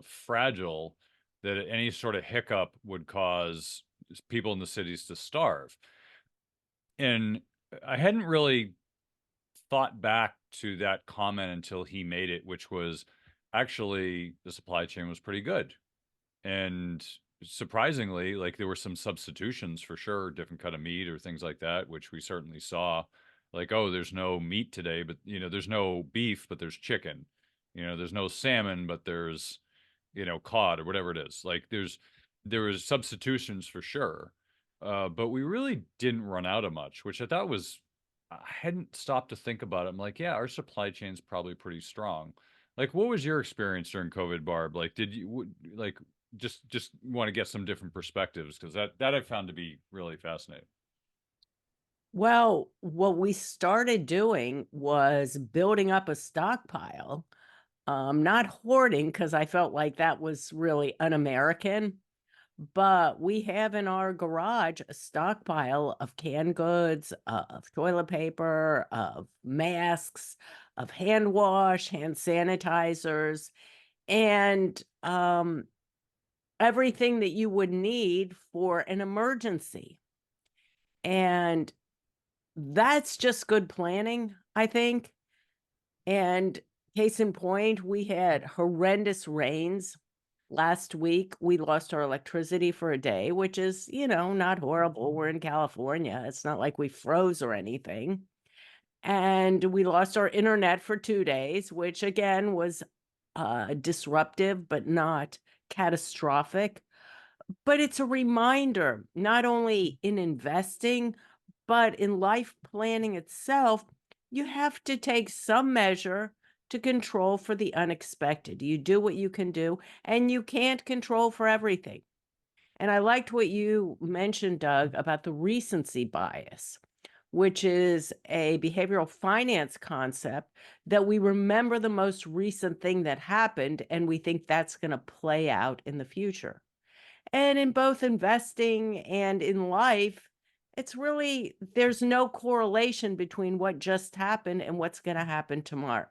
fragile that any sort of hiccup would cause people in the cities to starve. And I hadn't really thought back to that comment until he made it, which was actually the supply chain was pretty good. And surprisingly, like there were some substitutions for sure, different cut of meat or things like that, which we certainly saw. Like, oh, there's no meat today, but there's no beef, but there's chicken. There's no salmon, but there's cod or whatever it is. Like there was substitutions for sure. But we really didn't run out of much, which I thought was, I hadn't stopped to think about it. I'm like, yeah, our supply chain's probably pretty strong. Like, what was your experience during COVID, Barb? Like, did you like just want to get some different perspectives, because that I found to be really fascinating. Well, what we started doing was building up a stockpile, not hoarding, because I felt like that was really un-American. But we have in our garage a stockpile of canned goods, of toilet paper, of masks, of hand wash, hand sanitizers, and everything that you would need for an emergency. And that's just good planning, I think. And case in point, we had horrendous rains last week. We lost our electricity for a day, which is, not horrible. We're in California. It's not like we froze or anything. And we lost our internet for 2 days, which again was disruptive, but not catastrophic. But it's a reminder, not only in investing, but in life planning itself, you have to take some measure to control for the unexpected. You do what you can do, and you can't control for everything. And I liked what you mentioned, Doug, about the recency bias, which is a behavioral finance concept that we remember the most recent thing that happened, and we think that's going to play out in the future. And in both investing and in life, it's really, there's no correlation between what just happened and what's going to happen tomorrow.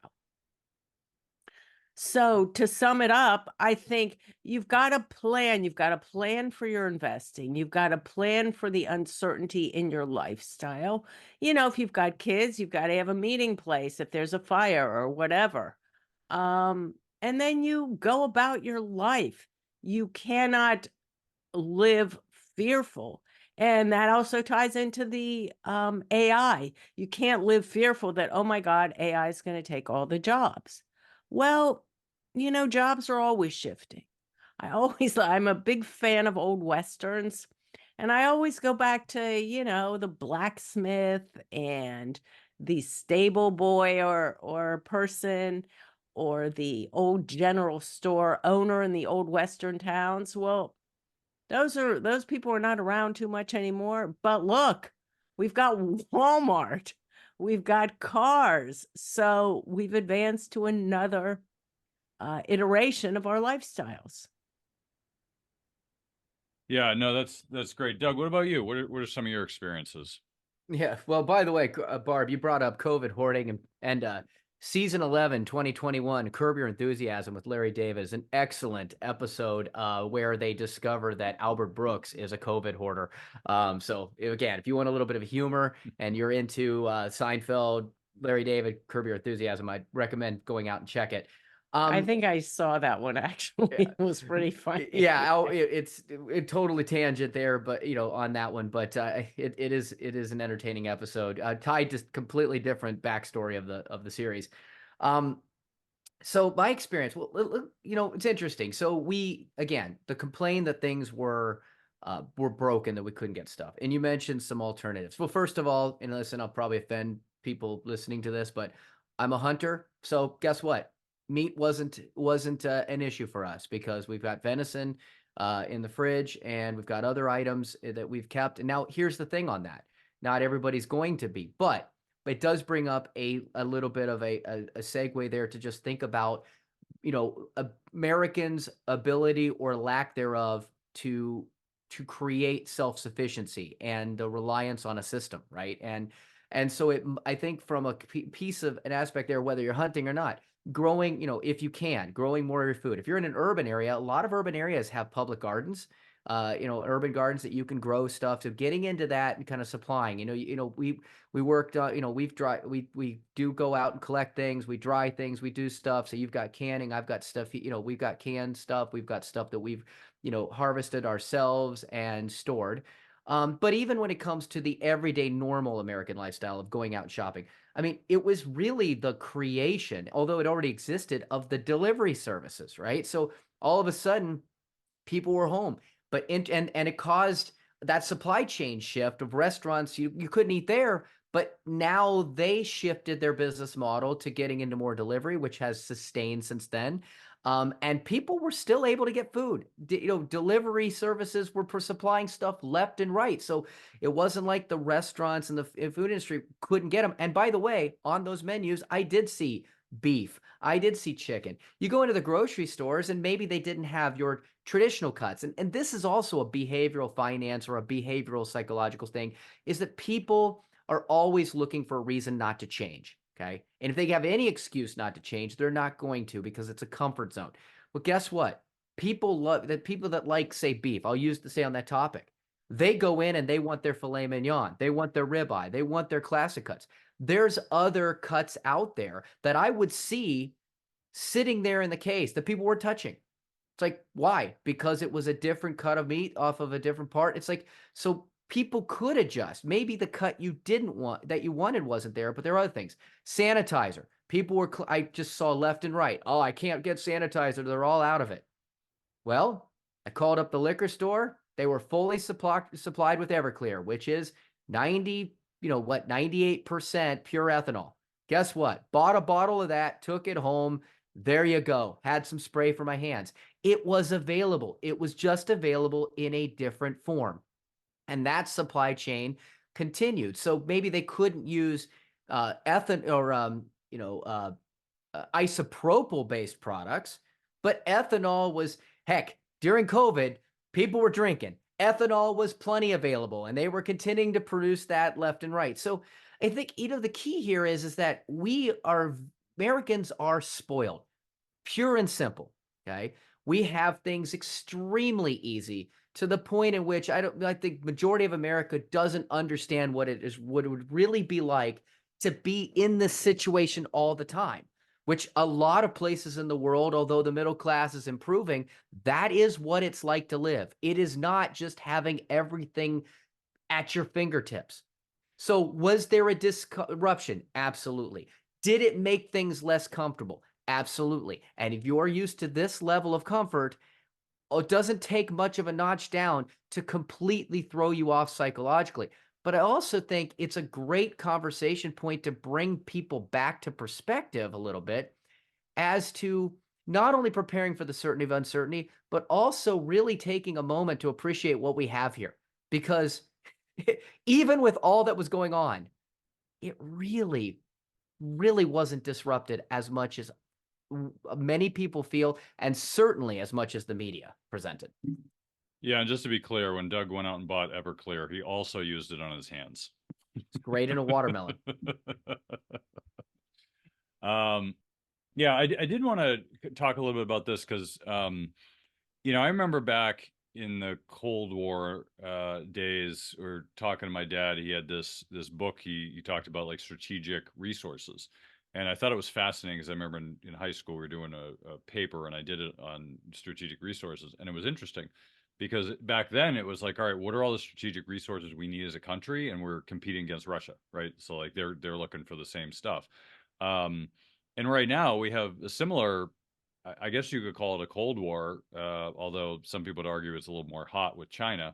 So to sum it up, I think you've got a plan. You've got a plan for your investing. You've got a plan for the uncertainty in your lifestyle. If you've got kids, you've got to have a meeting place if there's a fire or whatever. And then you go about your life. You cannot live fearful. And that also ties into the AI. You can't live fearful that, oh my God, AI is going to take all the jobs. Well, jobs are always shifting. I'm a big fan of old Westerns. And I always go back to, the blacksmith and the stable boy or person, or the old general store owner in the old Western towns. Well, those people are not around too much anymore. But look, we've got Walmart, we've got cars. So we've advanced to another iteration of our lifestyles. Yeah, no, that's great. Doug, what about you? What are some of your experiences? Yeah. Well, by the way, Barb, you brought up COVID hoarding and season 11, 2021, Curb Your Enthusiasm with Larry David is an excellent episode where they discover that Albert Brooks is a COVID hoarder. So again, if you want a little bit of humor and you're into Seinfeld, Larry David, Curb Your Enthusiasm. I'd recommend going out and check it. I think I saw that one actually. It was pretty funny. Yeah, it's totally tangent there, but on that one, but it is an entertaining episode, tied to completely different backstory of the series. So my experience, well, it's interesting. So the complaint that things were broken, that we couldn't get stuff, and you mentioned some alternatives. Well, first of all, and listen, I'll probably offend people listening to this, but I'm a hunter, so guess what? Meat wasn't an issue for us because we've got venison in the fridge, and we've got other items that we've kept. And now here's the thing on that: not everybody's going to be, but it does bring up a little bit of a segue there to just think about Americans' ability or lack thereof to create self-sufficiency and the reliance on a system, right? And so I think from a piece of an aspect there, whether you're hunting or not, growing, if you can, growing more of your food. If you're in an urban area, a lot of urban areas have public gardens, urban gardens that you can grow stuff. So getting into that and kind of supplying, we worked, we do go out and collect things, we dry things, we do stuff. So you've got canning, I've got stuff, we've got canned stuff, we've got stuff that we've, harvested ourselves and stored. But even when it comes to the everyday normal American lifestyle of going out and shopping, I mean, it was really the creation, although it already existed, of the delivery services, right? So all of a sudden, people were home, but and it caused that supply chain shift of restaurants. You couldn't eat there, but now they shifted their business model to getting into more delivery, which has sustained since then. And people were still able to get food. Delivery services were supplying stuff left and right. So it wasn't like the restaurants and the food industry couldn't get them. And by the way, on those menus, I did see beef. I did see chicken. You go into the grocery stores and maybe they didn't have your traditional cuts. And this is also a behavioral finance or a behavioral psychological thing, is that people are always looking for a reason not to change. Okay. And if they have any excuse not to change, they're not going to, because it's a comfort zone. Well, guess what? People that like, say, beef, I'll use to say on that topic, they go in and they want their filet mignon. They want their ribeye. They want their classic cuts. There's other cuts out there that I would see sitting there in the case that people were touching. It's like, why? Because it was a different cut of meat off of a different part. It's like, so people could adjust. Maybe the cut you didn't want, that you wanted, wasn't there, but there are other things. Sanitizer. People were, I just saw left and right. Oh, I can't get sanitizer. They're all out of it. Well, I called up the liquor store. They were fully supplied with Everclear, which is 98% pure ethanol. Guess what? Bought a bottle of that, took it home. There you go. Had some spray for my hands. It was available. It was just available in a different form. And that supply chain continued. So maybe they couldn't use isopropyl based products, but ethanol was, heck, during COVID, people were drinking. Ethanol was plenty available, and they were continuing to produce that left and right. So I think, the key here is that Americans are spoiled, pure and simple. Okay. We have things extremely easy, to the point in which I think the majority of America doesn't understand what it would really be like to be in this situation all the time, which a lot of places in the world, although the middle class is improving, that is what it's like to live. It is not just having everything at your fingertips. So was there a disruption? Absolutely. Did it make things less comfortable? Absolutely. And if you're used to this level of comfort, it doesn't take much of a notch down to completely throw you off psychologically. But I also think it's a great conversation point to bring people back to perspective a little bit, as to not only preparing for the certainty of uncertainty, but also really taking a moment to appreciate what we have here. Because even with all that was going on, it really, really wasn't disrupted as much as many people feel, and certainly as much as the media presented. Yeah, and just to be clear, when Doug went out and bought Everclear, he also used it on his hands. It's great in a watermelon. Yeah, I did want to talk a little bit about this because, I remember back in the Cold War days, or talking to my dad, he had this book he talked about, like, strategic resources. And I thought it was fascinating because I remember in high school we were doing a paper, and I did it on strategic resources. And it was interesting because back then it was like, all right, what are all the strategic resources we need as a country? And we're competing against Russia, right? So like they're looking for the same stuff. And right now we have a similar, I guess you could call it a Cold War, although some people would argue it's a little more hot with China,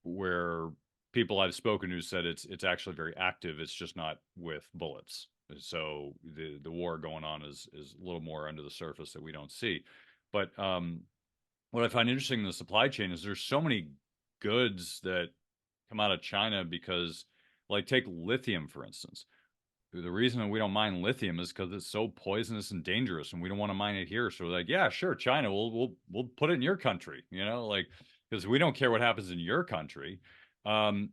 where people I've spoken to said it's actually very active. It's just not with bullets. So the war going on is a little more under the surface that we don't see. But what I find interesting in the supply chain is there's so many goods that come out of China because, like, take lithium, for instance. The reason that we don't mine lithium is because it's so poisonous and dangerous, and we don't want to mine it here. So we're like, yeah, sure, China, we'll put it in your country, like, because we don't care what happens in your country. And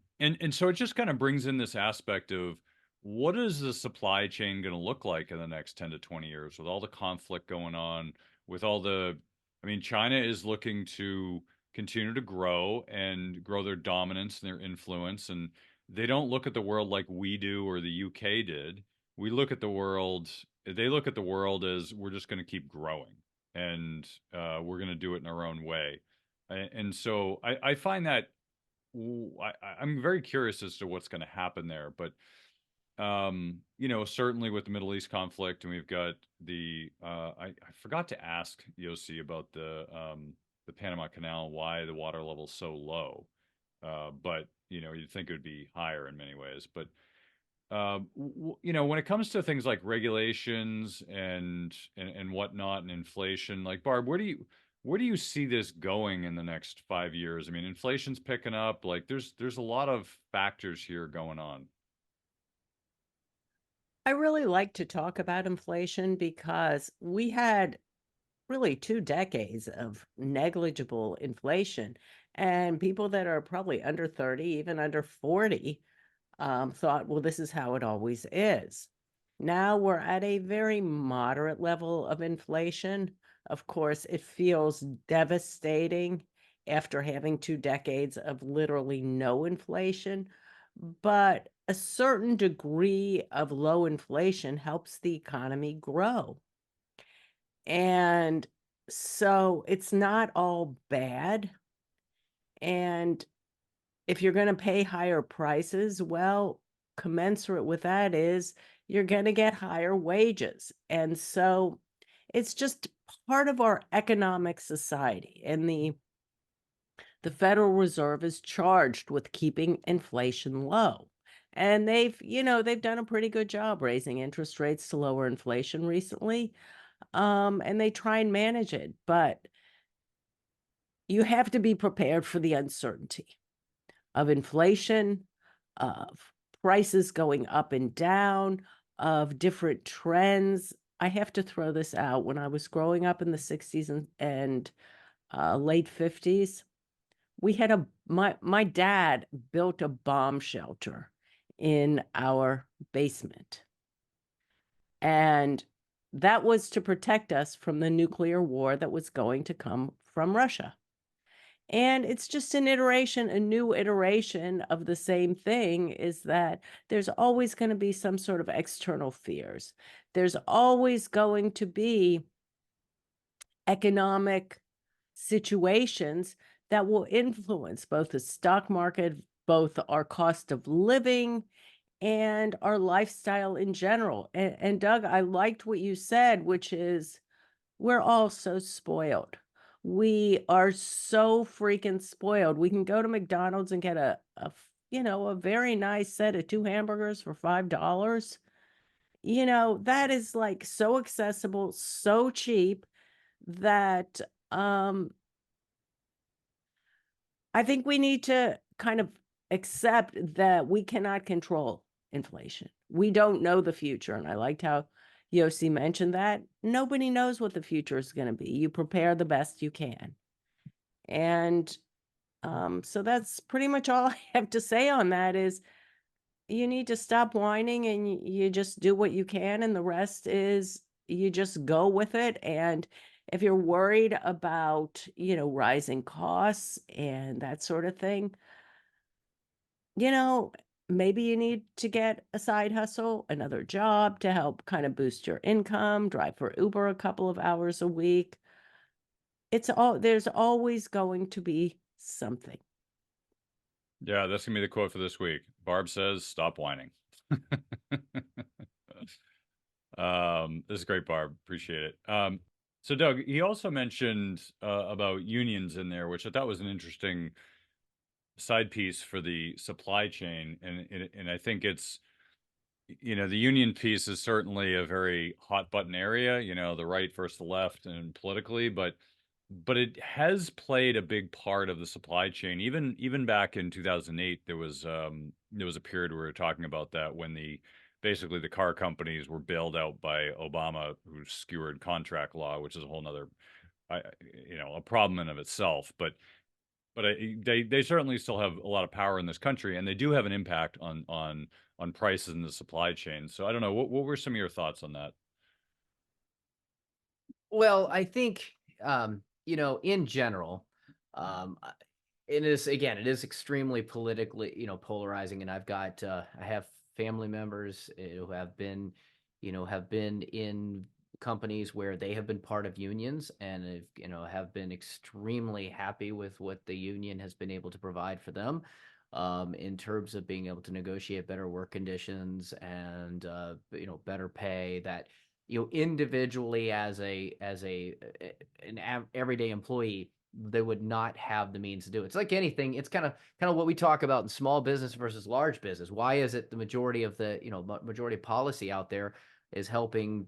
so it just kind of brings in this aspect of what is the supply chain going to look like in the next 10 to 20 years with all the conflict going on, with all the, I mean, China is looking to continue to grow and grow their dominance and their influence, and they don't look at the world like we do or the UK did. We look at the world, they look at the world as we're just going to keep growing, and we're going to do it in our own way. And so I find that I'm very curious as to what's going to happen there. But, certainly with the Middle East conflict, and we've got I forgot to ask Yossi about the Panama Canal, why the water level's so low. But you'd think it would be higher in many ways. But when it comes to things like regulations and whatnot, and inflation, like, Barb, where do you see this going in the next 5 years? I mean, inflation's picking up. Like, there's a lot of factors here going on. I really like to talk about inflation because we had really 2 decades of negligible inflation, and people that are probably under 30, even under 40, thought, well, this is how it always is. Now we're at a very moderate level of inflation. Of course, it feels devastating after having 2 decades of literally no inflation, but a certain degree of low inflation helps the economy grow. And so it's not all bad. And if you're going to pay higher prices, well, commensurate with that is you're going to get higher wages. And so it's just part of our economic society. And the Federal Reserve is charged with keeping inflation low. And they've done a pretty good job raising interest rates to lower inflation recently. And they try and manage it, but you have to be prepared for the uncertainty of inflation, of prices going up and down, of different trends. I have to throw this out. When I was growing up in the 60s and late 50s, we had my dad built a bomb shelter in our basement. And that was to protect us from the nuclear war that was going to come from Russia. And it's just an iteration, a new iteration of the same thing, is that there's always going to be some sort of external fears. There's always going to be economic situations that will influence both the stock market, both our cost of living, and our lifestyle in general. And Doug, I liked what you said, which is we're all so spoiled. We are so freaking spoiled. We can go to McDonald's and get a very nice set of 2 hamburgers for $5. That is like so accessible, so cheap that I think we need to kind of accept that we cannot control inflation. We don't know the future. And I liked how Yossi mentioned that. Nobody knows what the future is going to be. You prepare the best you can. And so that's pretty much all I have to say on that is you need to stop whining and you just do what you can. And the rest is you just go with it. And if you're worried about, rising costs and that sort of thing, maybe you need to get a side hustle, another job to help kind of boost your income, drive for Uber a couple of hours a week. There's always going to be something. Yeah, that's gonna be the quote for this week. Barb says, "Stop whining." This is great, Barb. Appreciate it. So Doug, he also mentioned about unions in there, which I thought was an interesting side piece for the supply chain, and I think it's, the union piece is certainly a very hot button area, the right versus the left and politically, but it has played a big part of the supply chain. Even back in 2008, there was a period where we were talking about that when basically the car companies were bailed out by Obama, who skewered contract law, which is a whole nother, a problem in of itself. But they certainly still have a lot of power in this country, and they do have an impact on prices in the supply chain. So I don't know, what were some of your thoughts on that? Well, I think, in general, it is extremely politically, polarizing. And I have family members who have been in companies where they have been part of unions and have been extremely happy with what the union has been able to provide for them, in terms of being able to negotiate better work conditions and better pay that individually as an everyday employee they would not have the means to do it. It's like anything. It's kind of what we talk about in small business versus large business. Why is it the majority of majority of policy out there is helping,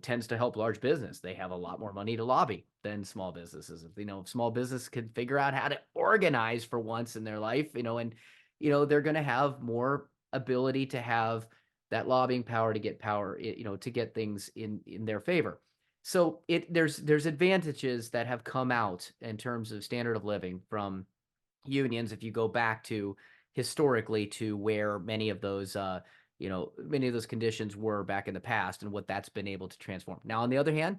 tends to help large business? They have a lot more money to lobby than small businesses. If small business can figure out how to organize for once in their life, and they're going to have more ability to have that lobbying power to get power, to get things in their favor. So there's advantages that have come out in terms of standard of living from unions. If you go back to historically to where many of those conditions were back in the past and what that's been able to transform. Now, on the other hand,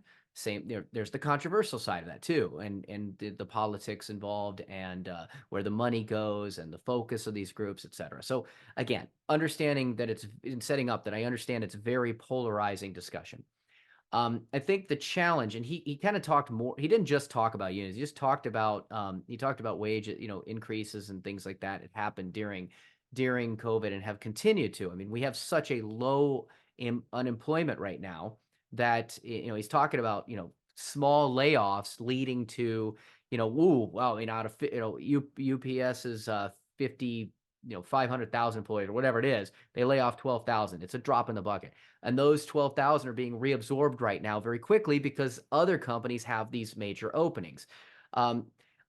there's the controversial side of that too, and the politics involved, and where the money goes and the focus of these groups, et cetera. So again, understanding that it's in setting up that I understand it's a very polarizing discussion. I think the challenge, and he kind of talked more. He didn't just talk about unions. He just talked about wage increases and things like that. It happened during COVID and have continued to. I mean, we have such a low unemployment right now that he's talking about small layoffs leading to wow, out of UPS is 50 500,000 employees or whatever it is, they lay off 12,000. It's a drop in the bucket. And those 12,000 are being reabsorbed right now very quickly because other companies have these major openings. I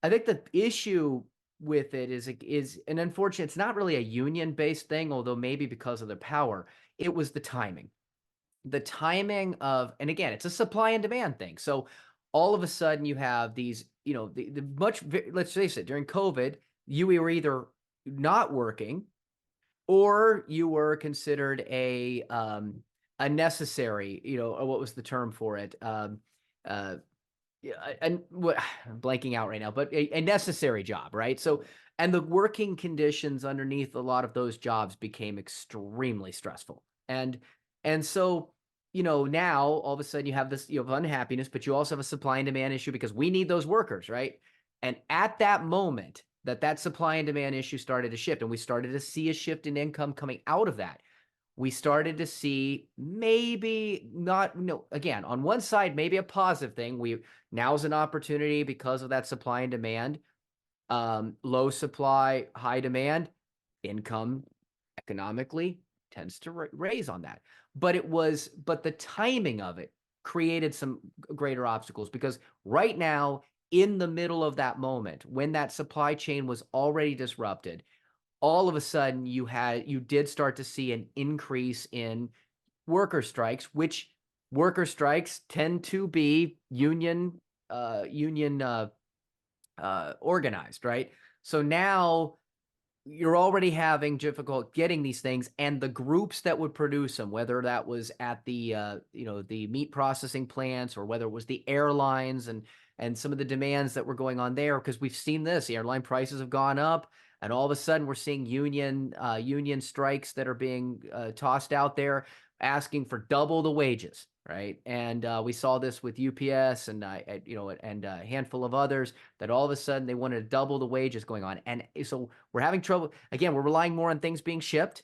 think the issue with it is an unfortunate, it's not really a union-based thing, although maybe because of their power, it was the timing. The timing of, and again, it's a supply and demand thing. So all of a sudden you have these, let's face it, during COVID, you were either not working or you were considered a necessary, what was the term for it? I'm blanking out right now, but a necessary job, right? So, and the working conditions underneath a lot of those jobs became extremely stressful. And so, now all of a sudden you have this, you have unhappiness, but you also have a supply and demand issue because we need those workers, right? And at that moment, that supply and demand issue started to shift, and we started to see a shift in income coming out of that. We started to see maybe not, again, on one side, maybe a positive thing. Now's an opportunity because of that supply and demand, low supply, high demand, income economically tends to raise on that. But the timing of it created some greater obstacles because right now, in the middle of that moment, when that supply chain was already disrupted, all of a sudden you did start to see an increase in worker strikes, which worker strikes tend to be union organized, right? So now you're already having difficult getting these things, and the groups that would produce them, whether that was at the the meat processing plants or whether it was the airlines and some of the demands that were going on there, because we've seen this, the airline prices have gone up, and all of a sudden we're seeing union strikes that are being tossed out there, asking for double the wages, right? And we saw this with UPS and and a handful of others, that all of a sudden they wanted to double the wages going on. And so we're having trouble. Again, we're relying more on things being shipped,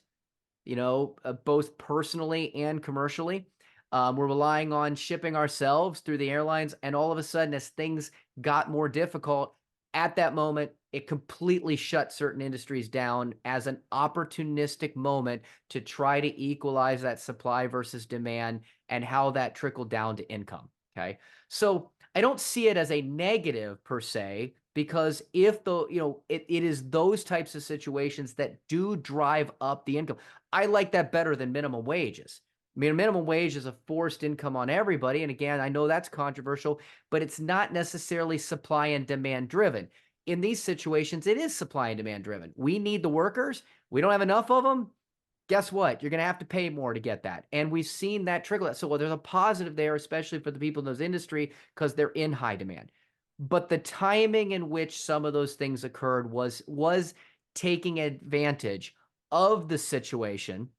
both personally and commercially. We're relying on shipping ourselves through the airlines. And all of a sudden, as things got more difficult, at that moment, it completely shut certain industries down as an opportunistic moment to try to equalize that supply versus demand and how that trickled down to income. Okay. So I don't see it as a negative per se, because if it is those types of situations that do drive up the income. I like that better than minimum wages. I mean, a minimum wage is a forced income on everybody. And again, I know that's controversial, but it's not necessarily supply and demand driven. In these situations, it is supply and demand driven. We need the workers. We don't have enough of them. Guess what? You're going to have to pay more to get that. And we've seen that trickle. So there's a positive there, especially for the people in those industry, because they're in high demand. But the timing in which some of those things occurred was taking advantage of the situation,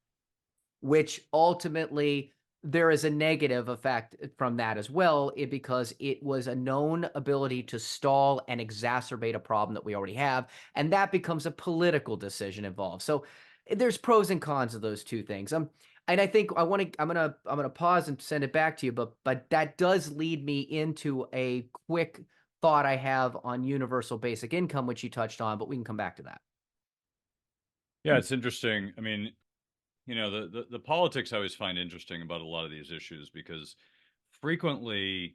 which ultimately there is a negative effect from that as well, because it was a known ability to stall and exacerbate a problem that we already have, and that becomes a political decision involved. So there's pros and cons of those two things. And I think I'm gonna pause and send it back to you, but that does lead me into a quick thought I have on universal basic income, which you touched on, but we can come back to that. Yeah, it's interesting. I mean, the politics I always find interesting about a lot of these issues, because frequently,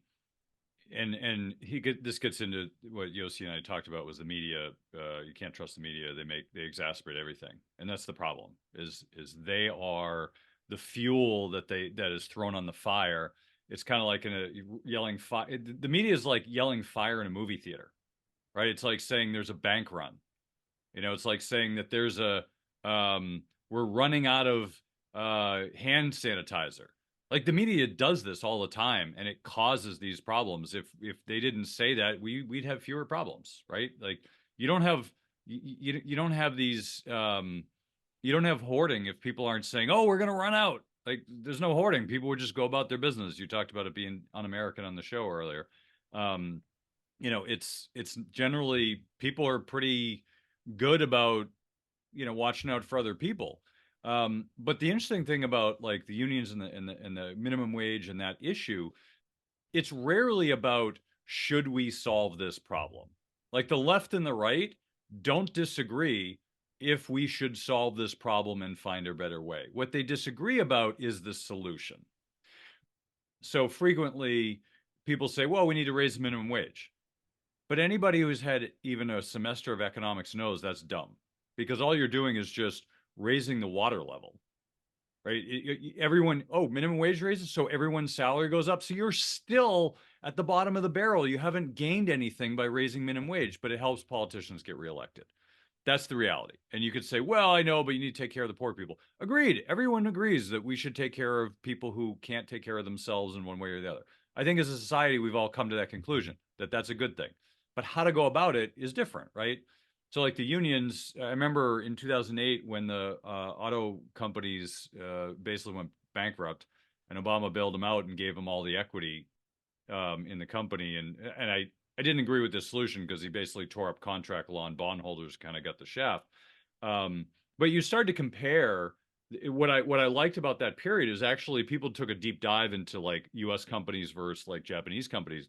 and this gets into what Yossi and I talked about, was the media. You can't trust the media. They exacerbate everything, and that's the problem. Is they are the fuel that is thrown on the fire. It's kind of like yelling fire. The media is like yelling fire in a movie theater, right? It's like saying there's a bank run. It's like saying that there's we're running out of hand sanitizer. Like, the media does this all the time, and it causes these problems. If they didn't say that, we'd have fewer problems, right? Like, you don't have you don't have these you don't have hoarding if people aren't saying, "Oh, we're gonna run out." Like, there's no hoarding. People would just go about their business. You talked about it being un-American on the show earlier. It's generally, people are pretty good about watching out for other people. But the interesting thing about, like, the unions and the minimum wage and that issue, it's rarely about, should we solve this problem? Like, the left and the right don't disagree if we should solve this problem and find a better way. What they disagree about is the solution. So frequently people say, well, we need to raise the minimum wage. But anybody who's had even a semester of economics knows that's dumb, because all you're doing is just raising the water level, right? Everyone, minimum wage raises, so everyone's salary goes up. So you're still at the bottom of the barrel. You haven't gained anything by raising minimum wage, but it helps politicians get reelected. That's the reality. And you could say, well, I know, but you need to take care of the poor people. Agreed. Everyone agrees that we should take care of people who can't take care of themselves in one way or the other. I think as a society, we've all come to that conclusion, that that's a good thing. But how to go about it is different, right? So, like, the unions, I remember in 2008 when the auto companies basically went bankrupt, and Obama bailed them out and gave them all the equity in the company. And I didn't agree with this solution, because he basically tore up contract law, and bondholders kind of got the shaft. But you start to compare. What I liked about that period is actually people took a deep dive into, like, U.S. companies versus, like, Japanese companies.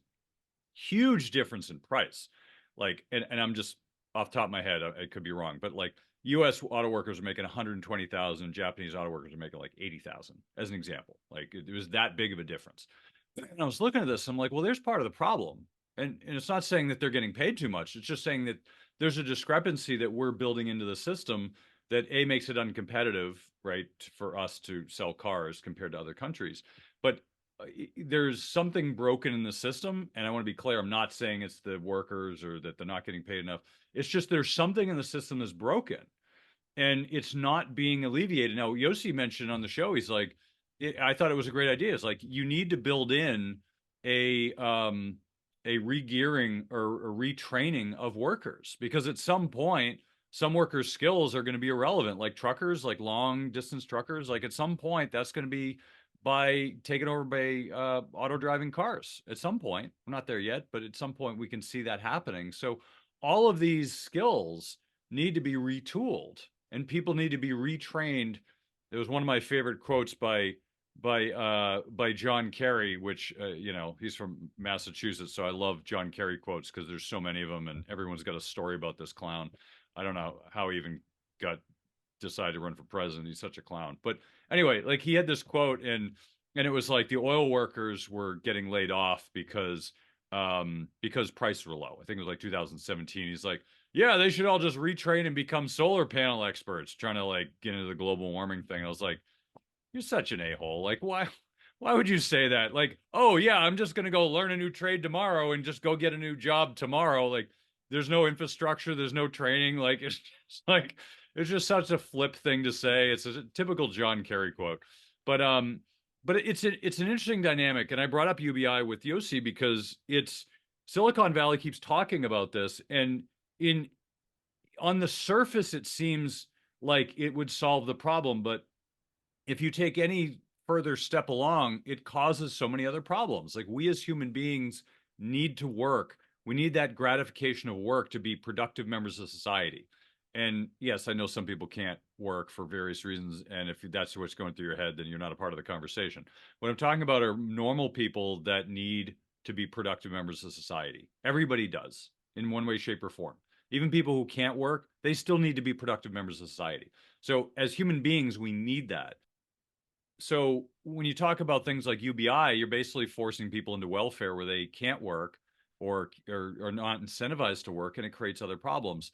Huge difference in price. Like, and I'm just off the top of my head, I could be wrong, but, like, U.S. auto workers are making 120,000, Japanese auto workers are making like 80,000, as an example. Like, it was that big of a difference. And I was looking at this, I'm like, well, there's part of the problem. And it's not saying that they're getting paid too much. It's just saying that there's a discrepancy that we're building into the system that makes it uncompetitive, right, for us to sell cars compared to other countries. But there's something broken in the system. And I want to be clear, I'm not saying it's the workers or that they're not getting paid enough. It's just there's something in the system that's broken. and it's not being alleviated. Now, Yossi mentioned on the show, he's like, I thought it was a great idea. It's like you need to build in a regearing or a retraining of workers, because at some point some workers' skills are going to be irrelevant, like truckers, like long distance truckers. Like at some point that's going to be taken over by auto driving cars. At some point, we're not there yet, but at some point we can see that happening. So all of these skills need to be retooled, and people need to be retrained. It was one of my favorite quotes by John Kerry, which he's from Massachusetts, so I love John Kerry quotes because there's so many of them, and everyone's got a story about this clown. I don't know how he even decided to run for president. He's such a clown. But anyway, like he had this quote, and it was like the oil workers were getting laid off because prices were low. I think it was like 2017. He's like, yeah, they should all just retrain and become solar panel experts, trying to like get into the global warming thing. I was like, you're such an a-hole. Like, why would you say that? Like, oh yeah, I'm just gonna go learn a new trade tomorrow and just go get a new job tomorrow. Like, there's no infrastructure, there's no training. Like, it's just such a flip thing to say. It's a typical John Kerry quote. But it's an interesting dynamic. And I brought up UBI with Yossi because it's Silicon Valley keeps talking about this, and on the surface it seems like it would solve the problem, but if you take any further step along, it causes so many other problems. Like, we as human beings need to work. We need that gratification of work to be productive members of society. And yes, I know some people can't work for various reasons. And if that's what's going through your head, then you're not a part of the conversation. What I'm talking about are normal people that need to be productive members of society. Everybody does, in one way, shape, or form. Even people who can't work, they still need to be productive members of society. So as human beings, we need that. So when you talk about things like UBI, you're basically forcing people into welfare where they can't work or are not incentivized to work, and it creates other problems.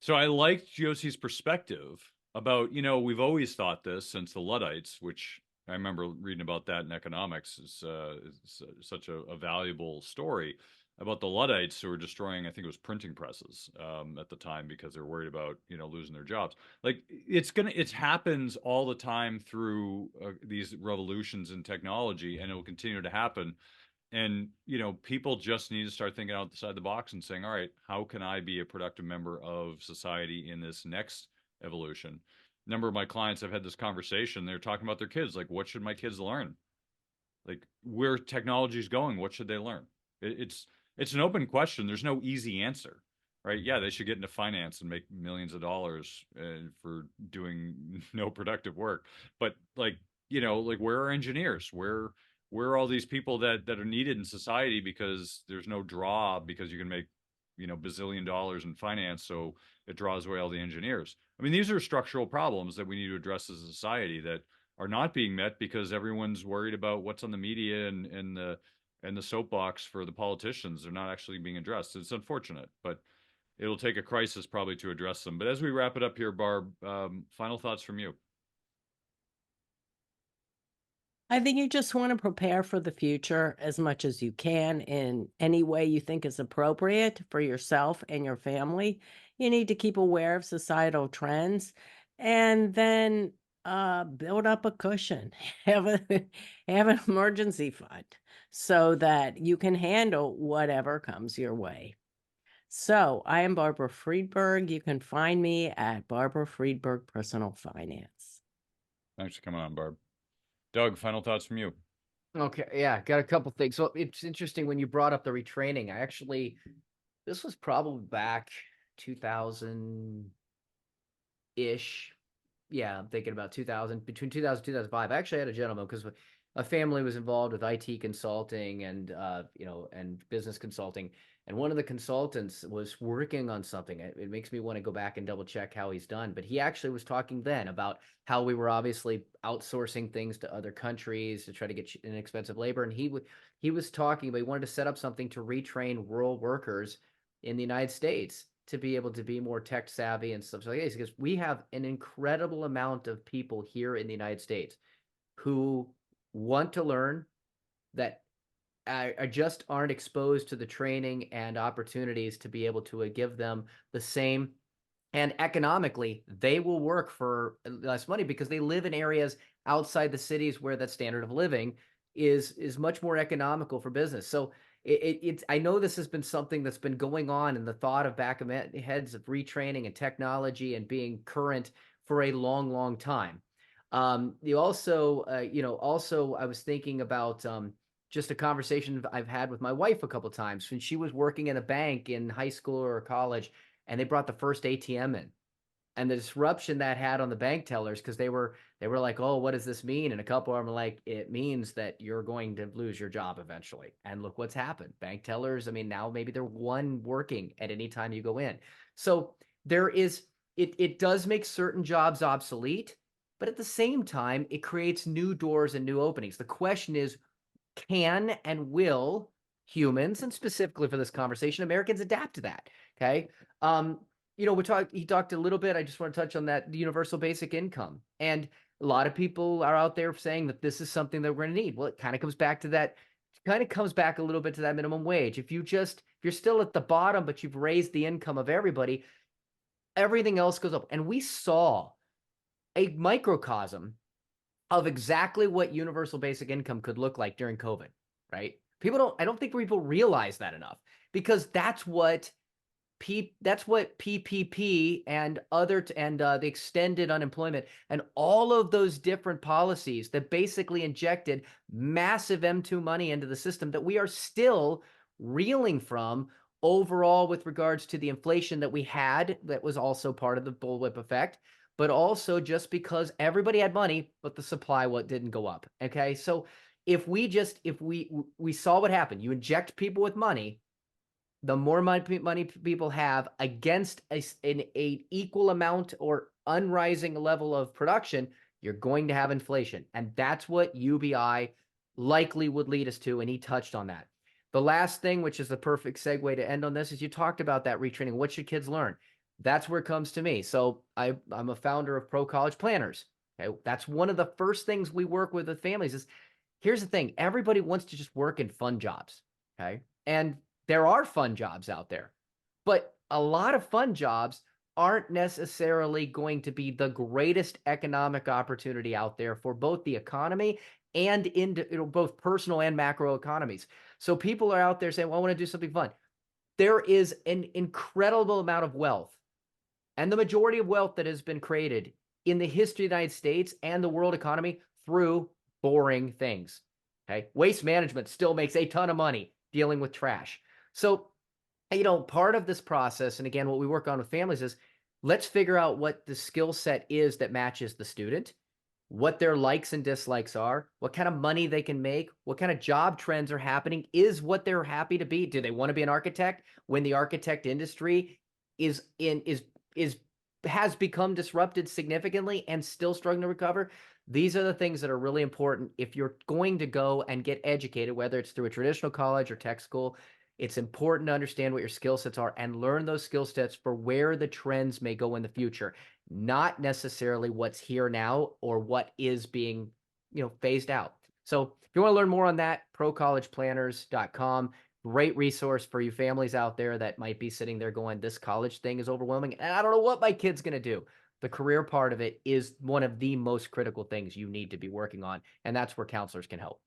So I liked Yossi's perspective about, we've always thought this since the Luddites, which I remember reading about that in economics. Is such a valuable story about the Luddites who were destroying, I think it was printing presses at the time, because they're worried about, losing their jobs. Like, it happens all the time through these revolutions in technology, and it will continue to happen. And, people just need to start thinking outside the box and saying, all right, how can I be a productive member of society in this next evolution? A number of my clients have had this conversation. They're talking about their kids. Like, what should my kids learn? Like, where technology is going, what should they learn? It's an open question. There's no easy answer, right? Yeah, they should get into finance and make millions of dollars for doing no productive work. But like, where are engineers? Where are all these people that are needed in society, because there's no draw, because you can make, bazillion dollars in finance. So it draws away all the engineers. I mean, these are structural problems that we need to address as a society that are not being met because everyone's worried about what's on the media and the soapbox for the politicians. They're not actually being addressed. It's unfortunate, but it'll take a crisis probably to address them. But as we wrap it up here, Barb, final thoughts from you. I think you just want to prepare for the future as much as you can in any way you think is appropriate for yourself and your family. You need to keep aware of societal trends, and then build up a cushion. Have an emergency fund so that you can handle whatever comes your way. So I am Barbara Friedberg. You can find me at Barbara Friedberg Personal Finance. Thanks for coming on, Barb. Doug, final thoughts from you. Okay, yeah, got a couple things. So it's interesting when you brought up the retraining. This was probably back 2000-ish. Yeah, I'm thinking about 2000, between 2000 and 2005. I actually had a gentleman, because a family was involved with IT consulting and and business consulting. And one of the consultants was working on something. It makes me want to go back and double check how he's done. But he actually was talking then about how we were obviously outsourcing things to other countries to try to get inexpensive labor. And he was talking about, he wanted to set up something to retrain rural workers in the United States to be able to be more tech savvy and stuff like this. Because we have an incredible amount of people here in the United States who want to learn, that just aren't exposed to the training and opportunities to be able to give them the same And economically, they will work for less money because they live in areas outside the cities where that standard of living is much more economical for business. So I know this has been something that's been going on in the thought of back of heads of retraining and technology and being current for a long, long time. You also, also I was thinking about just a conversation I've had with my wife a couple of times when she was working in a bank in high school or college, and they brought the first ATM in, and the disruption that had on the bank tellers, because they were like, oh, what does this mean? And a couple of them were like, it means that you're going to lose your job eventually. And look what's happened. Bank tellers, I mean, now maybe they're one working at any time you go in. So there is, it does make certain jobs obsolete, but at the same time, it creates new doors and new openings. The question is, can and will humans, and specifically for this conversation, Americans, adapt to that? Okay. He talked a little bit. I just want to touch on that, the universal basic income. And a lot of people are out there saying that this is something that we're going to need. Well, it kind of comes back to that, a little bit to that minimum wage. If you're still at the bottom, but you've raised the income of everybody, everything else goes up. And we saw a microcosm of exactly what universal basic income could look like during COVID, right? I don't think people realize that enough, because that's what PPP and the extended unemployment and all of those different policies that basically injected massive M2 money into the system that we are still reeling from overall with regards to the inflation that we had. That was also part of the bullwhip effect, but also just because everybody had money, but the supply didn't go up. Okay. So if we saw what happened, you inject people with money, the more money people have against an equal amount or unrising level of production, you're going to have inflation. And that's what UBI likely would lead us to. And he touched on that. The last thing, which is the perfect segue to end on this, is you talked about that retraining. What should kids learn? That's where it comes to me. So I'm a founder of Pro College Planners. Okay? That's one of the first things we work with families is, here's the thing. Everybody wants to just work in fun jobs. Okay. And there are fun jobs out there, but a lot of fun jobs aren't necessarily going to be the greatest economic opportunity out there for both the economy and both personal and macro economies. So people are out there saying, well, I want to do something fun. There is an incredible amount of wealth, and the majority of wealth that has been created in the history of the United States and the world economy through boring things. Okay. Waste management still makes a ton of money dealing with trash. So, part of this process, and again, what we work on with families is, let's figure out what the skill set is that matches the student, what their likes and dislikes are, what kind of money they can make, what kind of job trends are happening, is what they're happy to be. Do they want to be an architect when the architect industry has become disrupted significantly and still struggling to recover? These are the things that are really important if you're going to go and get educated, whether it's through a traditional college or tech school. It's important to understand what your skill sets are and learn those skill sets for where the trends may go in the future, not necessarily what's here now or what is being, phased out. So if you want to learn more on that, procollegeplanners.com. Great resource for you families out there that might be sitting there going, this college thing is overwhelming, and I don't know what my kid's going to do. The career part of it is one of the most critical things you need to be working on, and that's where counselors can help.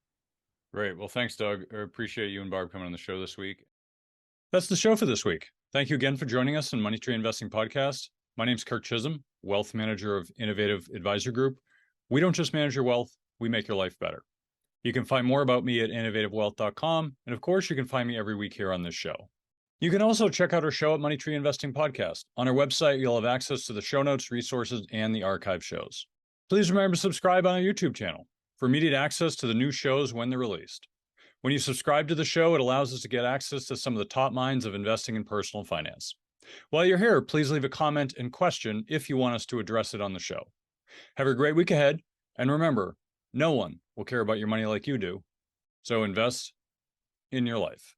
Great. Well, thanks, Doug. I appreciate you and Barb coming on the show this week. That's the show for this week. Thank you again for joining us on Money Tree Investing Podcast. My name's Kirk Chisholm, Wealth Manager of Innovative Advisor Group. We don't just manage your wealth, we make your life better. You can find more about me at innovativewealth.com. And of course, you can find me every week here on this show. You can also check out our show at Money Tree Investing Podcast. On our website, you'll have access to the show notes, resources, and the archive shows. Please remember to subscribe on our YouTube channel for immediate access to the new shows when they're released. When you subscribe to the show, it allows us to get access to some of the top minds of investing in personal finance. While you're here, please leave a comment and question if you want us to address it on the show. Have a great week ahead, and remember, no one will care about your money like you do, so invest in your life.